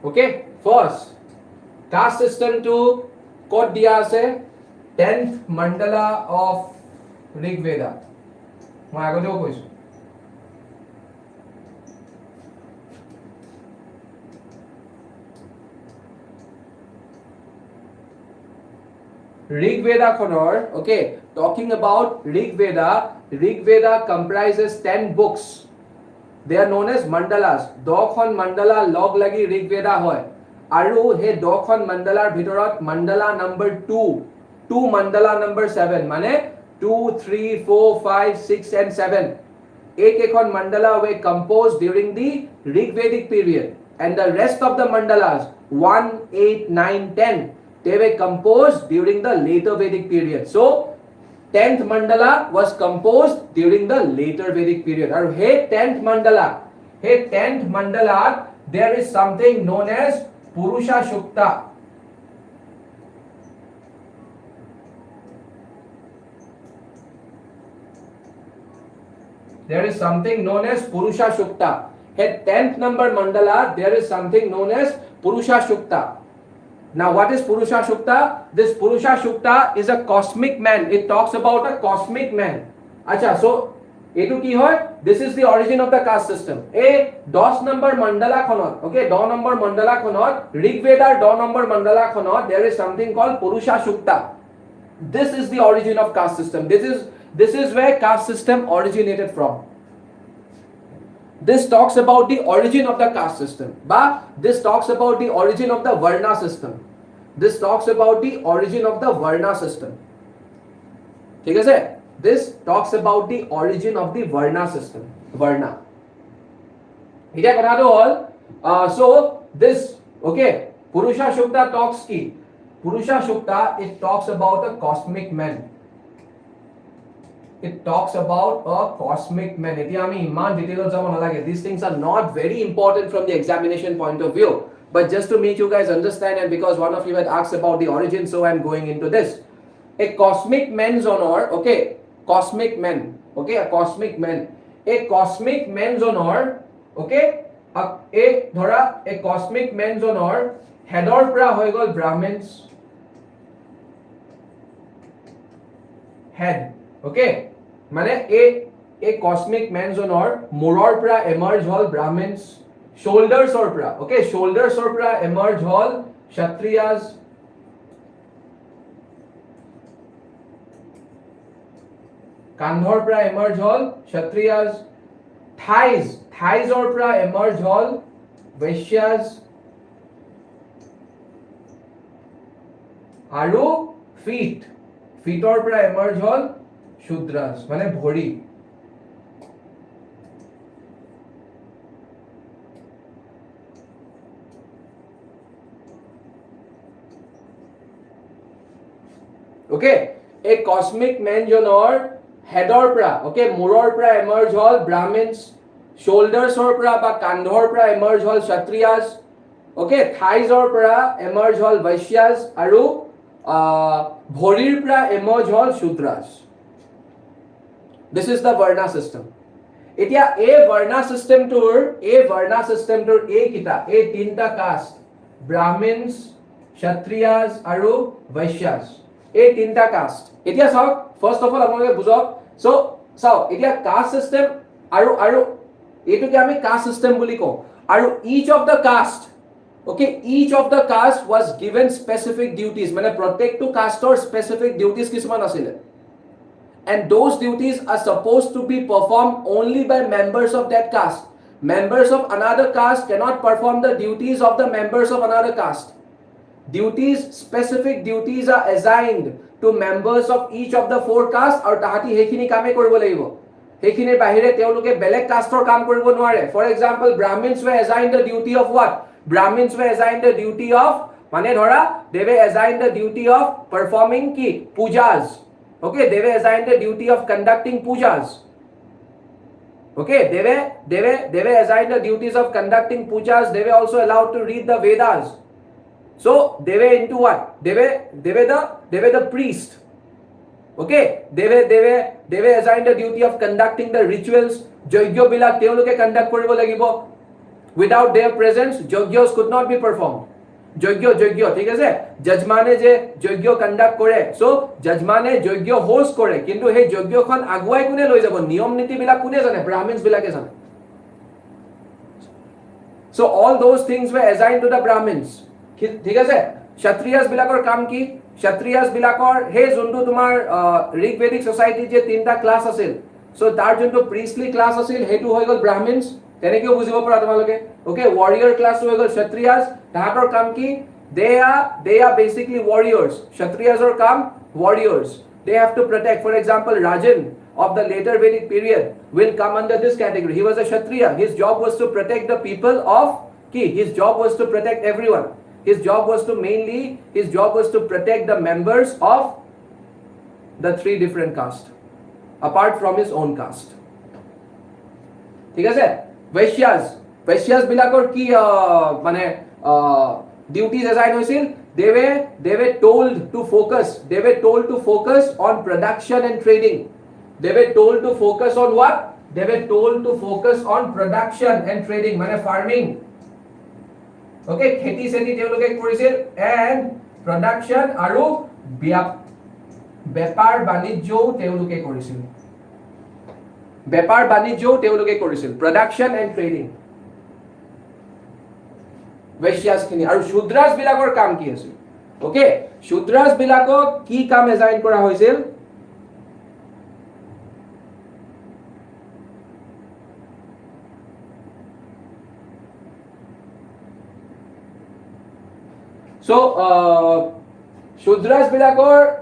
Okay, first caste system to code diya ase 10th mandala of Rig Veda. Moi agoteo koisu. Rig Veda khonor, okay, talking about Rig Veda comprises 10 books. They are known as mandalas. 10খন mandala log lagi Rig Veda hoy. Aru he 10খন mandalar bhitorat mandala number 2 to mandala number 7 mane 2, 3, 4, 5, 6 and 7. Ek mandala were composed during the Rig Vedic period, and the rest of the mandalas 1, 8, 9, 10 they were composed during the later Vedic period. So 10th mandala was composed during the later Vedic period. Or hey 10th mandala, there is something known as Purusha Shukta. There is something known as Purusha Shukta. At 10th number mandala, there is something known as Purusha Shukta. Now, what is Purusha Shukta? This Purusha Shukta is a cosmic man. It talks about a cosmic man. Acha, so etu ki hoy? This is the origin of the caste system. A 10 number mandala khonot, okay, 10 number mandala khonot, Rig Veda 10 number mandala khonot, there is something called Purusha Shukta. This is the origin of caste system. This is where caste system originated from. This talks about the origin of the caste system. This talks about the origin of the Varna system. This talks about the origin of the Varna system. ठीक है sir? This talks about the origin of the Varna system. Varna. ठीक है करा दो all. So this okay. Purusha Shukta talks ki. Purusha Shukta, it talks about a cosmic man. It talks about a cosmic man. These things are not very important from the examination point of view, but just to make you guys understand, and because one of you had asked about the origin, so I'm going into this. A cosmic man's honor, okay, cosmic man, okay, a cosmic man. A cosmic man's honor, okay, a cosmic man's honor, heador pra hoy gol Brahmins. Head, okay. Mane a cosmic man's honor muror pra emerge hall Brahmins, shoulders or pra, okay, shoulders or pra emerge hall Kshatriyas, kandhor pra emerge hall Kshatriyas, thighs or pra emerge hall Vaishyas, আৰু feet feetৰ পৰা emerge হল Shudras মানে ভৰি okay a cosmic menjonor heador pra okay muror pra emerge hol Brahmins shoulders or pra ba kandhor pra emerge hol Kshatriyas okay thighs or pra emerge hol Vaishyas aru bhorir pra emerge hol Shudras this is the varna system etia a varna system tour a kita a tinta caste Brahmins Kshatriyas aru Vaishyas এই তিনটা caste এতিয়া চাওক first of all আপোনালোকে বুঝক so চাওক এতিয়া caste system আৰু এটোকে আমি caste system বুলি কওঁ আৰু each of the caste okay each of the caste was given specific duties মানে প্ৰত্যেকটো কাষ্টৰ specific duties কিছুমান আছিল and those duties are supposed to be performed only by members of that caste members of another caste cannot perform the duties of the members of another caste specific duties are assigned to members of each of the four castes আৰু তাহাতি হেখিনি কামে কৰিব লাগিব হেখিনিৰ বাহিৰে তেওঁলোকে বেলেগ কাষ্টৰ কাম কৰিব নোৱাৰে for example Brahmins were assigned the duty of what Brahmins were assigned the duty of মানে ধৰা they were assigned the duty of performing কি pujas okay they were assigned the duty of conducting pujas okay they were assigned the duties of conducting pujas they were also allowed to read the Vedas so they were into what they were the priest okay they were assigned the duty of conducting the rituals yajna bilak teoloke conduct koribo lagibo without their presence yajnas could not be performed yajna ঠিক আছে judgmane je yajna conduct kore so judgmane yajna host kore kintu he yajna khon aguai kune loi jabo niyom niti bilak kune jane Brahmins bilake jane so all those things were assigned to the Brahmins ঠিক আছে Kshatriyas bilakor কাম কি Kshatriyas bilakor he juntu tumar Rig Vedic society je tinta class asil so tar juntu priestly class asil hetu hoy gol Brahmins teneke bujibo pora tomaloke okay warrior class hoy gol Kshatriyas tahator kam ki they are basically warriors Kshatriyas or kam warriors they have to protect for example Rajan of the later Vedic period will come under this category he was a Kshatriya his job was to protect the people of ki his job was to protect everyone his job was to protect the members of the three different castes apart from his own caste ঠিক আছে Vaishyas bilakor ki মানে duties assign hoisil they were told to focus on production and trading they were told to focus on what they were told to focus on production and trading মানে farming okay kheti seti teoloke korisil and production aru bepar banijyo teoloke korisil production and trading Vaishyas khini aru Shudras bilakor kam ki asil okay Shudras bilakok ki kam assign kora hoisil so Shudras bilakor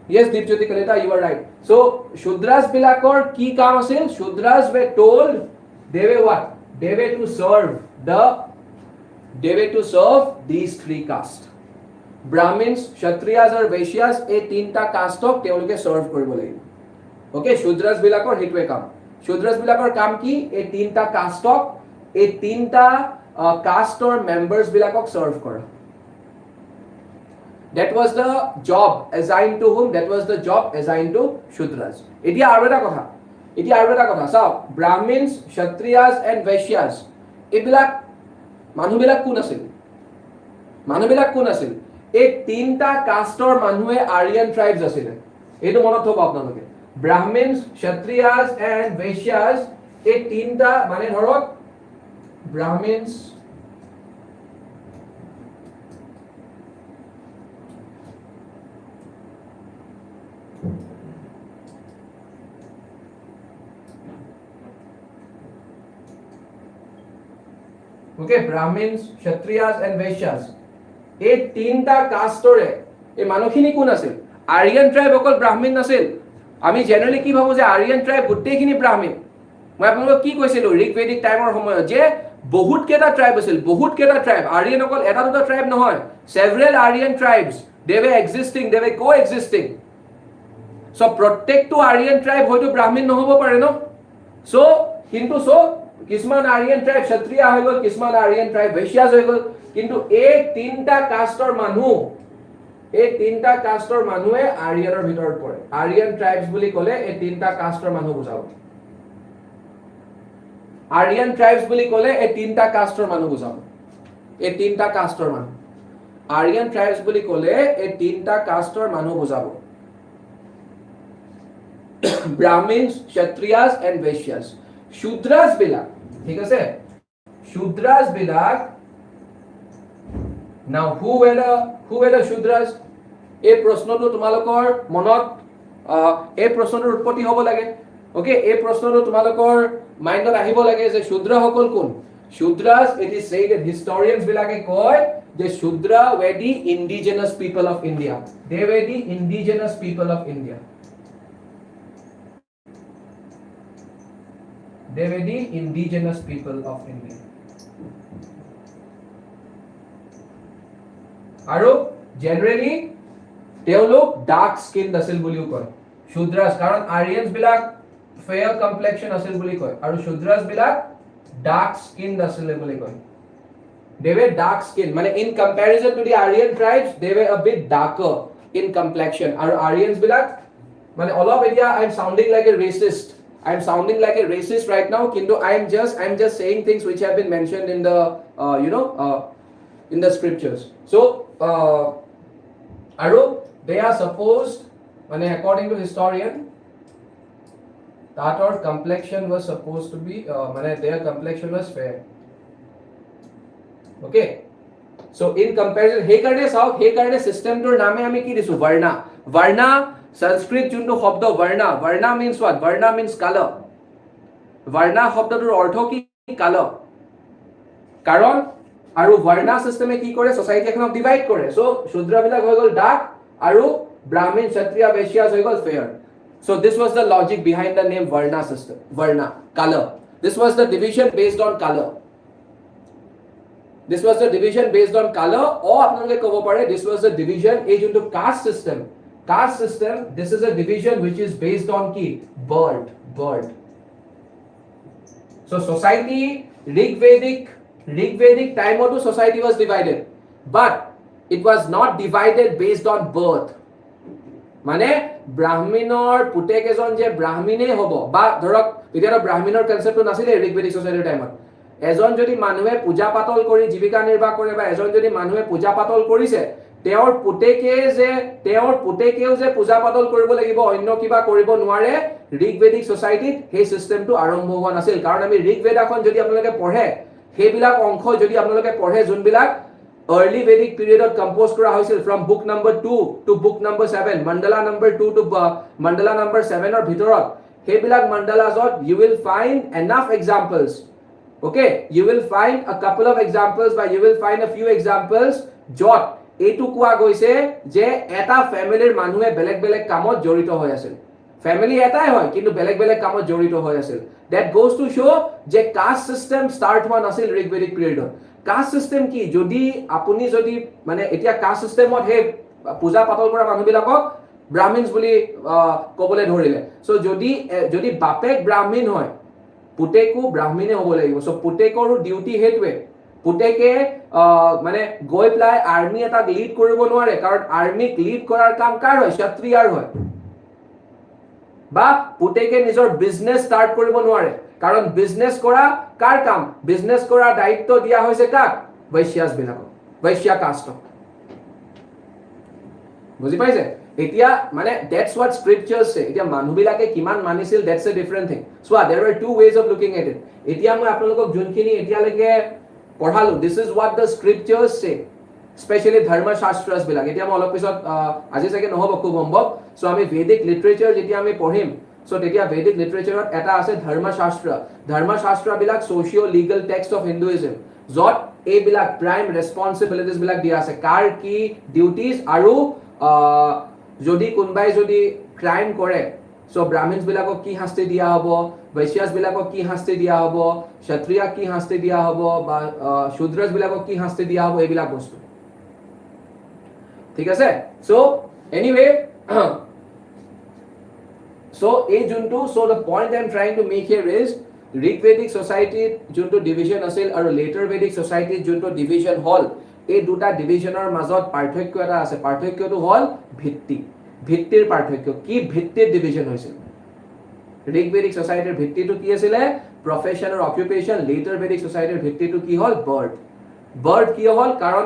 yes Deepjyoti Kaleta you are right so Shudras bilakor ki kam asil Shudras were told they were what they were to serve these three castes Brahmins Kshatriyas or Vaishyas ei tinta castok teoloke serve koribo lagibo okay Shudras bilakor hetue kam Shudras bilakor kam ki ei tinta castok ei tinta caste or members bilakok serve kora that was the job assigned to whom that was the job assigned to Shudras etia aru eta kotha sao Brahmins Kshatriyas and Vaishyas ebilak manu bilak kun asil ei tinta caste or manhue Aryan tribes asile etu monot thob apnaloke Brahmins Kshatriyas and Vaishyas ei tinta mane dhorok Brahmins okay Brahmins Kshatriyas and Vaishyas এই তিনটা কাষ্টৰে এই মানুহখিনি কোন আছিল Aryan tribe অকল ব্ৰাহ্মণ নাছিল আমি জেনাৰেলি কি ভাবো যে আৰিয়ান ট্ৰাইব গোটেইখিনি ব্ৰাহ্মণ মই আপোনালোকক কি কৈছিলো ঋগবেদিক টাইমৰ সময়ত যে বহুত কেইটা ট্ৰাইব আছিল বহুত কেইটা ট্ৰাইব আৰিয়ান অকল এটা দুটা ট্ৰাইব নহয় several Aryan tribes they were existing they were coexisting so প্ৰত্যেকটো আৰিয়ান ট্ৰাইব হয়তো ব্ৰাহ্মণ নহব পাৰে ন so কিন্তু কিছুমান আৰিয়ান ট্ৰাইব ক্ষত্ৰিয় হৈ গল কিছুমান আৰিয়ান ট্ৰাইব বৈশ্যাস হৈ গল কিন্তু এই তিনটা কাষ্টৰ মানুহে আৰিয়ানৰ ভিতৰত পৰে আৰিয়ান ট্ৰাইবছ বুলি ক'লে এই তিনটা কাষ্টৰ মানুহ বুজাব আৰিয়ান ট্ৰাইবছ বুলি ক'লে এই তিনটা কাষ্টৰ মানুহ বুজাব এই তিনটা কাষ্টৰ মানুহ আৰিয়ান ট্ৰাইবছ বুলি ক'লে এই তিনটা কাষ্টৰ মানুহ বুজাব ব্ৰাহ্মণস ক্ষত্ৰিয়াস এণ্ড বৈশ্যাস শূদ্ৰাস বিলাক ঠিক আছে শূদ্ৰাস বিলাক now who were the shudras এই প্ৰশ্নটো তোমালোকৰ মনত এই প্ৰশ্নটোৰ উৎপত্তি হ'ব লাগে ওকে এই প্ৰশ্নটো তোমালোকৰ মাইণ্ডত আহিব লাগে যে শূদ্ৰ সকল কোন shudras it is said that historians বিলাকে কয় যে shudra were the indigenous people of India they were the indigenous people of India they were the indigenous people of India আৰু জেনাৰেলি তেওঁলোক ডাৰ্ক স্কিন আছিল বুলিও কয় শূদ্ৰাস কাৰণ আৰিয়ানছ বিলাক ফেয়াৰ কমপ্লেক্সন আছিল বুলি কয় আৰু শূদ্ৰাস বিলাক ডাৰ্ক স্কিন আছিল বুলি কয় they were dark skin মানে in comparison to the Aryan tribes they were a bit darker in complexion আৰু Aryans বিলাক মানে অলপ এতিয়া I am sounding like a racist right now কিন্তু I am just saying things which have been mentioned in the in the scriptures so আৰু they are supposed মানে according to historian that our complexion was supposed to be মানে their complexion was fair okay so in comparison he karne system tor name ami ki disu varna sanskrit junto shobd varna means what varna means color varna shobd tor ortho ki color karon আৰু varna system e ki kore society ekhonok divide kore so shudra bilak hoy gol dark aru brahmin kshatriya vaishyas hoy gol fair so this was the logic behind the name varna system varna color this was the division based on color or apnaloke kobo pare this was the division age into caste system this is a division which is based on ki birth so society Rigvedic time or society was divided but it was not divided based on birth মানে ব্ৰাহ্মণৰ পুতেক এজন যে ব্ৰাহ্মণে হ'ব বা ধৰক এতিয়া ব্ৰাহ্মণৰ কনসেপ্টটো নাছিলে ঋগবেদিক সোসাইটিৰ টাইমত এজন যদি মানুহে পূজা পাতল কৰি জীৱিকা নিৰ্বাহ কৰে বা এজন যদি মানুহে পূজা পাতল কৰিছে তেওঁৰ পুতেকেও যে পূজা পাতল কৰিব লাগিব অন্য কিবা কৰিব নোৱাৰে ঋগবেদিক সোসাইটিত সেই সিস্টেমটো আৰম্ভ হোৱা নাছিল কাৰণ আমি ঋগবেদাখন যদি আপোনালোকে পঢ়ে হেবিলাক অংশ যদি আপোনালোকে পঢ়ে যোনবিলাক early Vedic period composed kora hoisil from book number 2 to book number 7 mandala number 2 to mandala number 7 or bhitorot hebilak mandalas you will find enough examples okay you will find a couple of examples but you will find a few examples jot etu koa goise je eta family er manuhe belek kamot jorito hoy asil family etai hoy kintu belek kamot jorito hoy asil that goes to show je caste system start hua nasil Rigvedic period caste system ki jodi apuni jodi mane etia caste system ot he puja patol kora manu bilakok brahmins boli kobole dhorile so jodi bapek brahmin hoy puteku brahmine hobo lagibo so putekoru duty hetwe puteke mane goi play army eta lead koribo noare karon army lead korar kam kar hoy kshatriyar hoy বা পুতেকে নিজৰ business start কৰিব নোৱাৰে কাৰণ business কৰা কাৰ কাম business কৰা দায়িত্ব দিয়া হৈছে কাক বৈশ্যাস বিলাক বৈশ্য কাষ্ট বুজি পাইছে এতিয়া মানে দ্যাটস হোৱাট স্ক্ৰিপচাৰ্ছ সে এতিয়া মানুহ বিলাকে কিমান মানিছিল that's a different thing so there are two ways of looking at it এতিয়া মই আপোনালোকক যোনখিনি এতিয়ালৈকে পঢ়ালো this is what the scriptures say specially Dharmashastras বিলাক এতিয়া মই অলপ পিছত আজি চাগে নহব খুব সম্ভৱ সো আমি ভেদিক লিটাৰেচাৰ যেতিয়া আমি পঢ়িম সো তেতিয়া ভেদিক লিটাৰেচাৰত এটা আছে ধৰ্মশাস্ত্ৰ বিলাক socio legal text of Hinduism যত এইবিলাক প্ৰাইম ৰেছপন্সিবিলিটিজ বিলাক দিয়া আছে কাৰ কি ডিউটিজ আৰু যদি কোনোবাই যদি ক্ৰাইম কৰে সো ব্ৰাহ্মণস বিলাকক কি শাস্তি দিয়া হ'ব বৈশ্যাস বিলাকক কি শাস্তি দিয়া হ'ব ক্ষত্ৰিয়াক কি শাস্তি দিয়া হ'ব বা শূদ্ৰস বিলাকক কি শাস্তি দিয়া হ'ব এইবিলাক বস্তু ঠিক আছে so anyway so a juntu so the point I'm trying to make here is Rig Vedic society juntu division asil aru later Vedic society juntu division hall এই দুটা ডিভিশনৰ মাজত পাৰ্থক্য এটা আছে পাৰ্থক্যটো হল ভিত্তিৰ পাৰ্থক্য কি ভিত্তিৰ ডিভিজন হৈছিল Rig Vedic society ভিত্তিটো কি আছিল profession or occupation later Vedic society ভিত্তিটো কি হল birth কি হল কাৰণ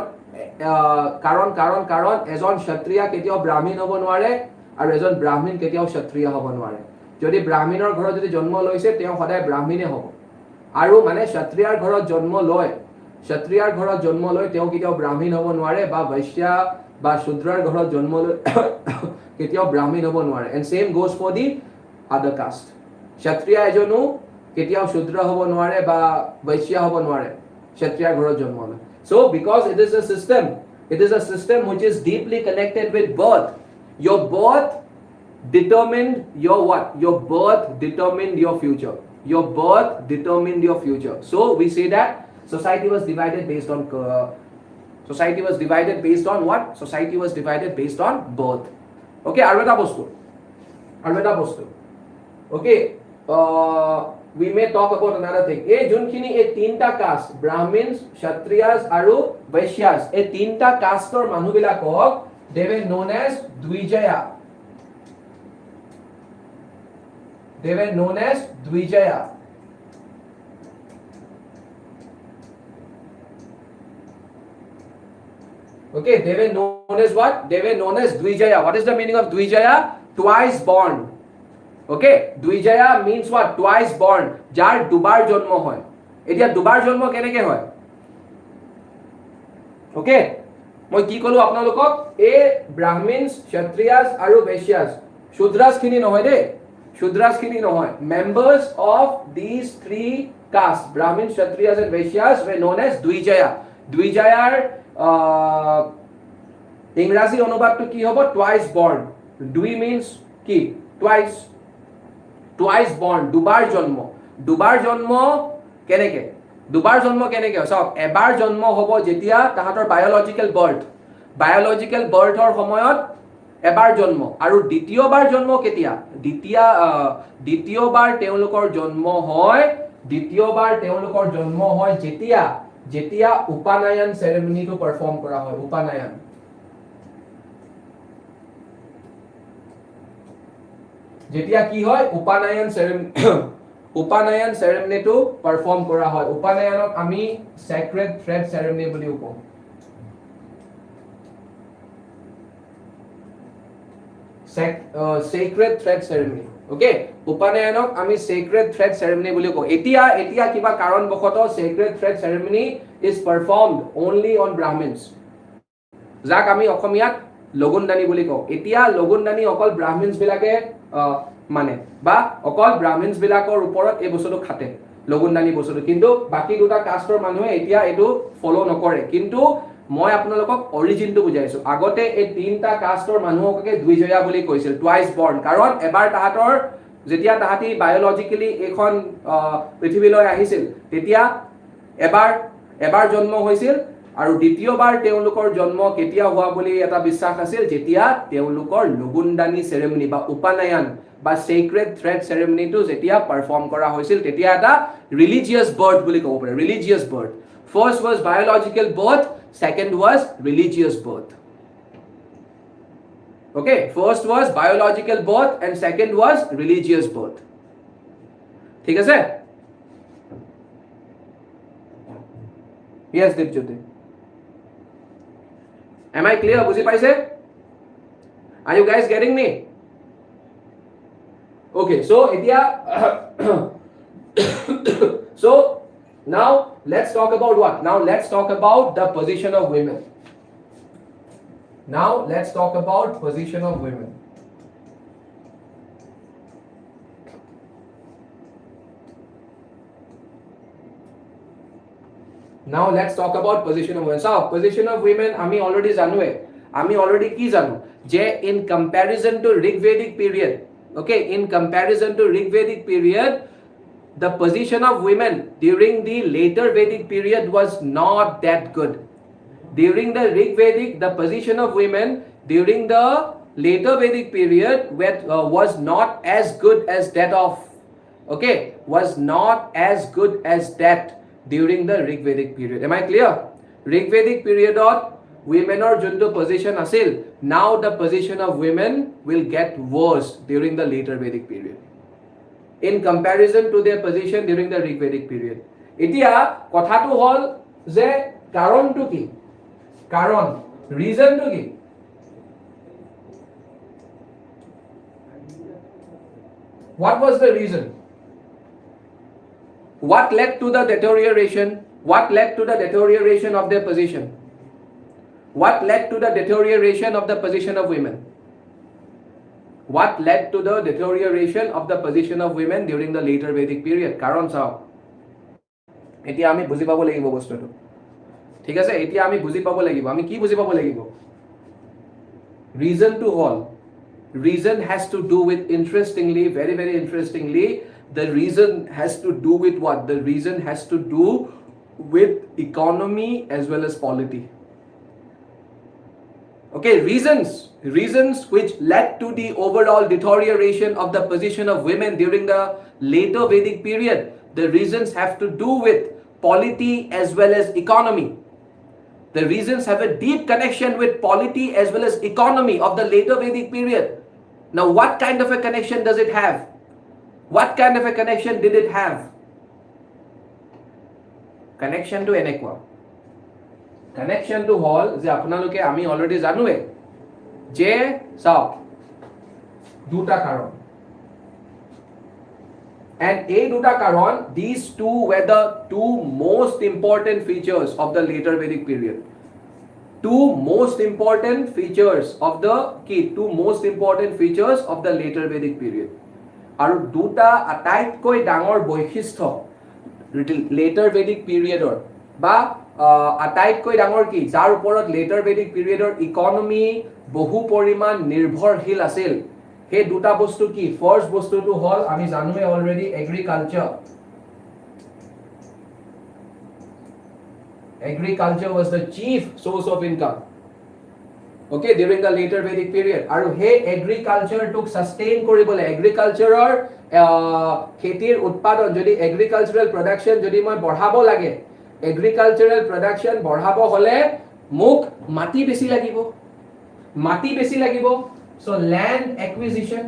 এজন ক্ষত্ৰিয়া কেতিয়াও ব্ৰাহ্মণ হ'ব নোৱাৰে আৰু এজন ব্ৰাহ্মণ কেতিয়াও ক্ষত্ৰিয় হ'ব নোৱাৰে যদি ব্ৰাহ্মণৰ ঘৰত যদি জন্ম লৈছে তেওঁ সদায় ব্ৰাহ্মণে হ'ব আৰু মানে ক্ষত্ৰিয়াৰ ঘৰত জন্ম লয় তেওঁ কেতিয়াও ব্ৰাহ্মণ হ'ব নোৱাৰে বা বৈশ্য বা শূদ্ৰৰ ঘৰত জন্ম লৈ কেতিয়াও ব্ৰাহ্মণ হ'ব নোৱাৰে and same goes for the other caste ক্ষত্ৰিয়া এজনো কেতিয়াও শূদ্ৰ হ'ব নোৱাৰে বা বৈশ্য হ'ব নোৱাৰে ক্ষত্ৰিয়াৰ ঘৰত জন্ম লয় so because it is a system which is deeply connected with birth your birth determined your what your birth determined your future so we say that society was divided based on what society was divided based on birth okay aru eta bostu okay we may talk about another thing ei junkhini ei tinta caste brahmins kshatriyas aru vaishyas ei tinta caste or manu bilakok they were known as dvijaya okay they were known as what dvijaya what is the meaning of dvijaya twice born okay dvijaya means what twice born jar dubar jonmo hoy etia dubar jonmo keneke hoy okay মই কি কলো আপোনালোকক এ ব্ৰাহ্মণস ক্ষত্ৰিয়াস আৰু বৈশ্যাস শূদ্ৰাস খিনি নহয় members of these three castes brahmins kshatriyas and vaishyas were known as dvijayar ইংৰাজী অনুবাদটো কি হ'ব twice born dvi means কি twice born দুবাৰ জন্ম কেনেকে চাওক এবাৰ জন্ম হ'ব যেতিয়া তাহাতৰ বায়োলজিক্যাল বাৰ্থৰ সময়ত এবাৰ জন্ম আৰু দ্বিতীয়বাৰ জন্ম কেতিয়া দ্বিতীয়বাৰ তেওঁলোকৰ জন্ম হয় যেতিয়া উপানয়ন সেৰেমনিটো পাৰফৰ্ম কৰা হয় যেতিয়া কি হয় উপানয়ন সেৰেমনিটো পাৰফৰ্ম কৰা হয় উপানয়নক আমি sacred thread ceremony বুলিও কওঁ sacred thread ceremony okay upanayonok ami sacred thread ceremony বুলি কও এতিয়া কিবা কাৰণ Bakht sacred thread ceremony is performed only on brahmins যাক আমি অসমীয়াত লগুণদানি বুলি কও এতিয়া লগুণদানি অকল ব্ৰাহ্মণস বিলাকে মানে বা অকল ব্ৰাহ্মণস বিলাকৰ ওপৰত এই বস্তুটো খাটে লগুণদানি বস্তুটো কিন্তু বাকি দুটা কাষ্টৰ মানুহে এতিয়া এটো ফলো নকৰে কিন্তু মই আপোনালোকক অৰিজিনটো বুজাইছো আগতে এই তিনটা কাষ্টৰ মানুহককে দ্বিজয়া বুলি কৈছিল টুৱাইস বৰ্ন কাৰণ এবাৰ তাহাতৰ যেতিয়া তাহাতি বায়োলজিক্যালি এখন পৃথিৱীলৈ আহিছিল তেতিয়া এবাৰ জন্ম হৈছিল আৰু দ্বিতীয়বাৰ তেওঁলোকৰ জন্ম কেতিয়া হোৱা বুলি এটা বিশ্বাস আছিল যেতিয়া তেওঁলোকৰ লগুণদানি সেৰেমনি বা উপানয়ন বা sacred thread ceremony টো যেতিয়া পাৰফৰ্ম কৰা হৈছিল তেতিয়া এটা ৰিলিজিয়াছ বাৰ্থ বুলি ক'ব পাৰি religious birth first was biological birth second was religious birth okay first was biological birth and second was religious birth ঠিক আছে yes Dipjyoti am I clear বুজি পাইছে are you guys getting me okay so etia so now let's talk about what now let's talk about the position of women Now let's talk about position of women. So position of women আমি already জানোৱে, আমি already কি জানো যে in comparison to Rigvedic period, okay, in comparison to Rigvedic period, the position of women during the later Vedic period was not that good. During the Rigvedic, the position of women during the later Vedic period was not as good as that of, okay, was not as good as that during the Rigvedic period. Am I clear? Rigvedic period of women or junto position asil, now the position of women will get worse during the later Vedic period in comparison to their position during the Rigvedic period. এতিয়া কথাটো হল যে কাৰণটো কি, কাৰণ ৰিজনটো কি? What was the reason? What led to the deterioration? What led to the deterioration of their position? What led to the deterioration of the position of women? What led to the deterioration of the position of women during the later Vedic period? Karon sao. Etia ami buji pabo lagibo bostuto. Thik ase, etia ami buji pabo lagibo. Ami ki buji pabo lagibo? Reason to all. Reason has to do with, interestingly, very very interestingly, the reason has to do with what? The reason has to do with economy as well as polity. Okay, reasons which led to the overall deterioration of the position of women during the later Vedic period, the reasons have to do with polity as well as economy. The reasons have a deep connection with polity as well as economy of the later Vedic period. Now what kind of a connection does it have? What kind of a connection did it have? Connection to enekwa. Connection to hall যে আপোনালোকে আমি already জানোৱে যে চাওক দুটা কারণ, and এই দুটা কারণ, these two were the two most important features of the later Vedic period. Two most important features of the two most important features of the later Vedic period. আৰু দুটা আটাইতকৈ ডাঙৰ বৈশিষ্ট্য later Vedic periodৰ বা আটাইতকৈ ডাঙৰ কি যাৰ ওপৰত later Vedic periodৰ ইকনমি বহু পৰিমাণ নিৰ্ভৰশীল আছিল, সেই দুটা বস্তু কি? ফাৰ্স্ট বস্তুটো হল আমি জানোৱে already agriculture. Agriculture was the chief source of income, okay, during the later Vedic period. Aru he agriculture took sustain koribole, agricultureor khetir utpadon jodi agricultural production jodi moi badhabo lage, agricultural production badhabo hole muk mati beshi lagibo, mati beshi lagibo, so land acquisition.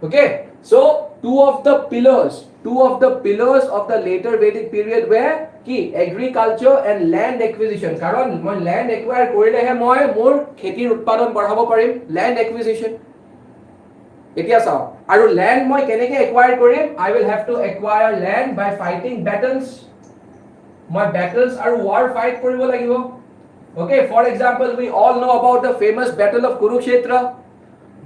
Okay, so two of the pillars of the later Vedic period were ki agriculture and land acquisition. Karon moi land acquire korilehe moi mor khetir utpadon badhabo parim, land acquisition. Etia sao, aru land moi keneke acquire korim? I will have to acquire land by fighting battles. Moi battles aru war fight koribo lagibo. Okay, for example, we all know about the famous battle of Kurukshetra.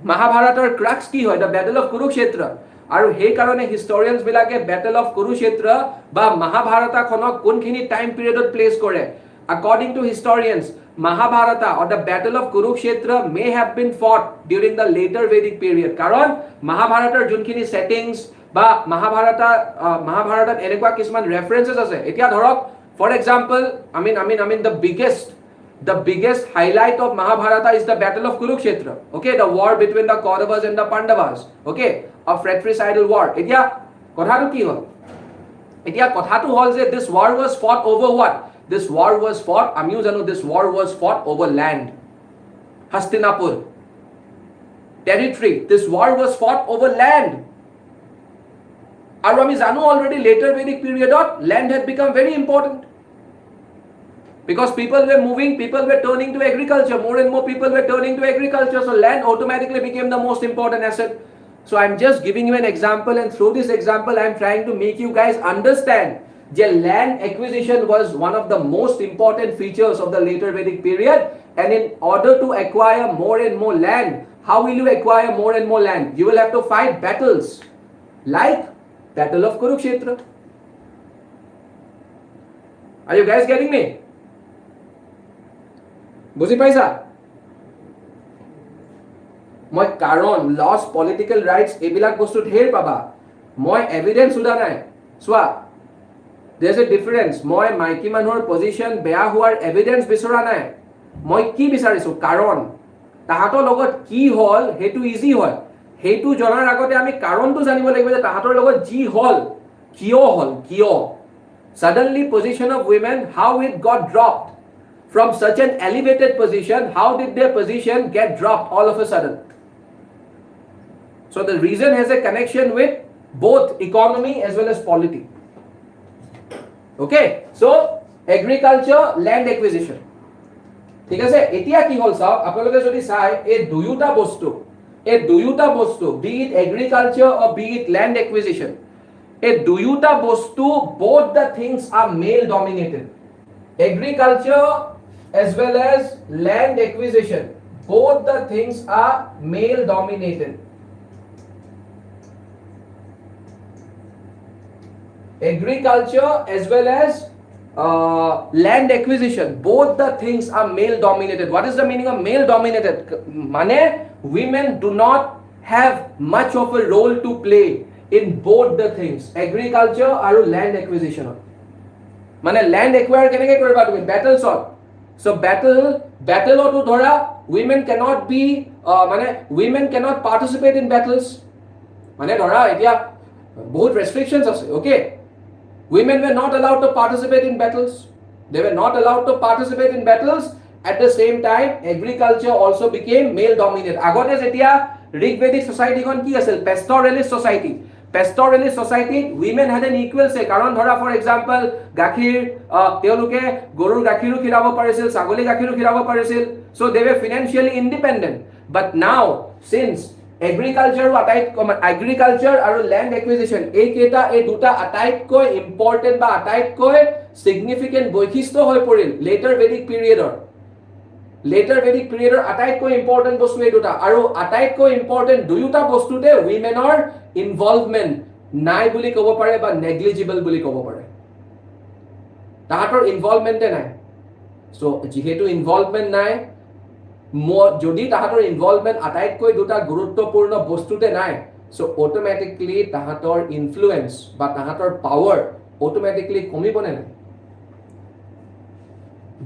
Mahabharatar crux ki hoy, the battle of Kurukshetra. Aru he karone historians bilage battle of Kurukshetra ba Mahabharata khonok konkhini time period place kore. According to historians, Mahabharata or the battle of Kurukshetra may have been fought during the later Vedic period. Karon Mahabharatar junkhini settings ba Mahabharatat enekwa kisman references ase. Etia dhorok, for example, I mean the biggest highlight of Mahabharata is the battle of Kurukshetra. Okay, the war between the Kauravas and the Pandavas. Okay, a fratricidal war. Etia kothatu ki hol? Etia kothatu hol je this war was fought over what? This war was fought, amiu jano, this war was fought over land. Hastinapur territory. This war was fought over land. Aru ami jano already later Vedic period land had become very important. Because people were moving, people were turning to agriculture, more and more people were turning to agriculture, so land automatically became the most important asset. So I'm just giving you an example, and through this example I'm trying to make you guys understand that land acquisition was one of the most important features of the later Vedic period, And in order to acquire more and more land, how will you acquire more and more land? You will have to fight battles like Battle of Kurukshetra. Are you guys getting me? বুজি পাইছা? মই কাৰণ loss political rights এবিলাক বস্তু ঢেৰ পাবা মই evidence উদা নাই সোৱা there's a difference মই মাইকি মানুহৰ পজিশন বেয়া হোৱাৰ এভিডেন্স বিচৰা নাই মই কি বিচাৰিছো কাৰণ তাহাতৰ লগত কি হল হেতু ইজি হয় হেতু জনাৰ আগতে আমি কাৰণটো জানিব লাগিব যে তাহাতৰ লগত যি হল কিয় suddenly position of women how it got dropped from such an elevated position how did their position get dropped all of a sudden so the reason has a connection with both economy as well as polity okay so agriculture land acquisition ঠিক আছে এতিয়া কি হল সাহেব আপোনালোকে যদি চাই এই দুয়োটা বস্তু be it agriculture or be it land acquisition এই দুয়োটা বস্তু both the things are male dominated agriculture as well as land acquisition both the things are male dominated agriculture as well as land acquisition both the things are male dominated what is the meaning of male dominated mane women do not have much of a role to play in both the things agriculture aru land acquisition mane land acquire keneke koriba tumi battles on so battle to dhora women cannot be women cannot participate in battles mane dhora etia bahut restrictions ase okay women were not allowed to participate in battles they were not allowed to participate in battles at the same time agriculture also became male dominated agote jetia Rigvedic society kon ki asel pastoralist society women had an equal say karon dhora for example gakhir teoluke gorur gakhiru khirabo parisil sagoli gakhiru khirabo parisil so they were financially independent but now since agriculture aru land acquisition ei keta ei duta atait koi important ba atait koi significant boikhisto hoy poril later Vedic period atait koi important bostu ei duta aru atait koi important duyuta bostute women or involvement nai buli kobo pare ba negligible buli kobo pare tahator involvement nai so jihetu involvement nai যদি তাহাতৰ involvement আটাইতকৈ দুটা গুৰুত্বপূৰ্ণ বস্তুতে নাই so automatically তাহাতৰ influence বা তাহাতৰ পাৱাৰ অটোমেটিকলি কমিব নাই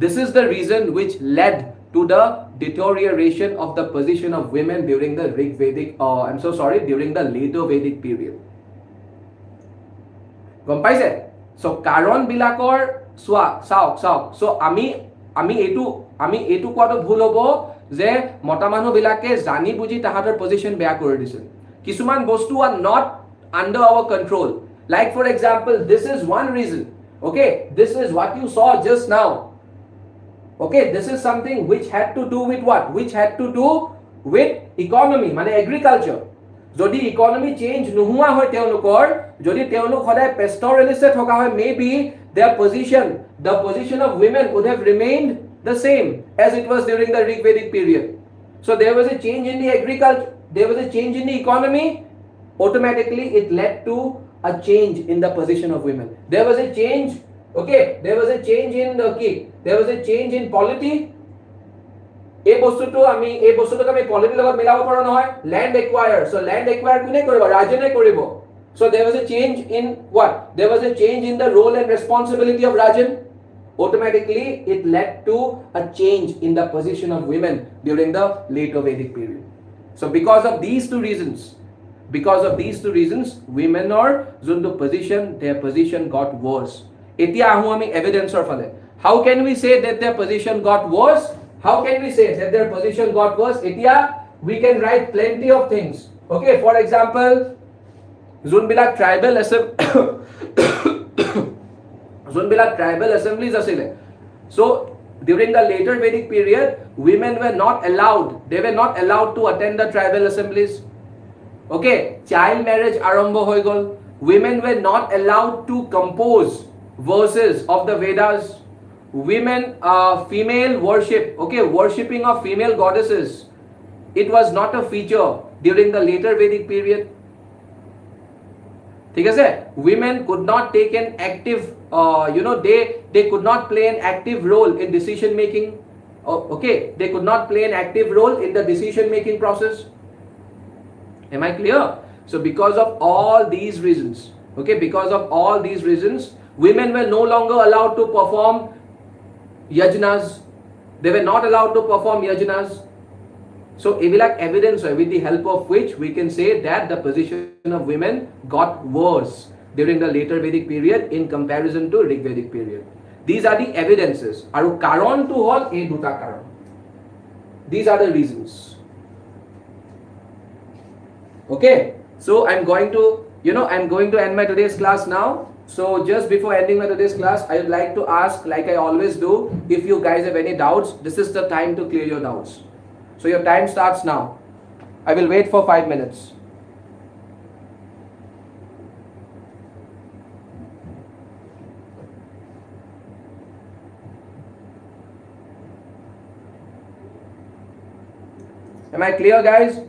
this is the reason which led to the deterioration of the position of women during the during the later Vedic period গম পাইছে সো কাৰণ বিলাকৰ চাওক সো আমি এইটো কোৱাটো ভুল হ'ব যে মতা মানুহ বিলাকে জানি বুজি তাহাতৰ পজিশন বেয়া কৰি দিছিল কিছুমান বস্তু are not under our control like for example this is one reason okay this is what you saw just now okay this is something which had to do with what which had to do with economy মানে agriculture যদি economy change নোহোৱা হয় তেওঁলোকৰ যদি তেওঁলোক সদায় pastoralist থকা হয় maybe their position the position of women would have remained the same as it was during the Rigvedic period so there was a change in the agriculture there was a change in the economy automatically it led to a change in the position of women there was a change okay there was a change in there was a change in polity এই বস্তুটো আমি polity লগত মিলাব পাৰো নহয় land acquire so land acquire কোনে কৰিব ৰাজনে কৰিব so there was a change in what there was a change in the role and responsibility of rajan automatically it led to a change in the position of women during the later Vedic period so because of these two reasons women or junto position their position got worse etia ahu ami evidence or phale how can we say that their position got worse etia we can write plenty of things okay for example junbilak tribal assemblies asile so during the later Vedic period women were not allowed to attend the tribal assemblies okay child marriage arambho hoy gol women were not allowed to compose verses of the Vedas women, female worship, okay, worshipping of female goddesses, it was not a feature during the later Vedic period. ठीक है, women could not take an active, they could not play an active role in decision making. Okay, they could not play an active role in the decision making process. Am I clear? So because of all these reasons, okay, because of all these reasons, women were no longer allowed to perform yajnas. They were not allowed to perform yajnas. So evilak evidence with the help of which we can say that the position of women got worse during the later Vedic period in comparison to Rig Vedic period. These are the evidences. Aru karon to hol ei duta karon. These are the reasons. Okay. So I'm going to end my today's class now. So just before ending my today's class, I would like to ask, like I always do, if you guys have any doubts, this is the time to clear your doubts. So your time starts now. I will wait for 5 minutes. Am I clear, guys?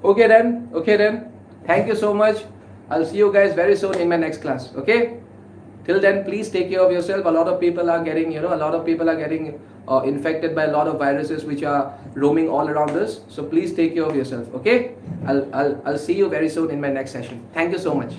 Okay then. Thank you so much. I'll see you guys very soon in my next class. Okay. Till then, please take care of yourself. A lot of people are getting infected by a lot of viruses which are roaming all around us. So please take care of yourself. Okay. I'll see you very soon in my next session. Thank you so much.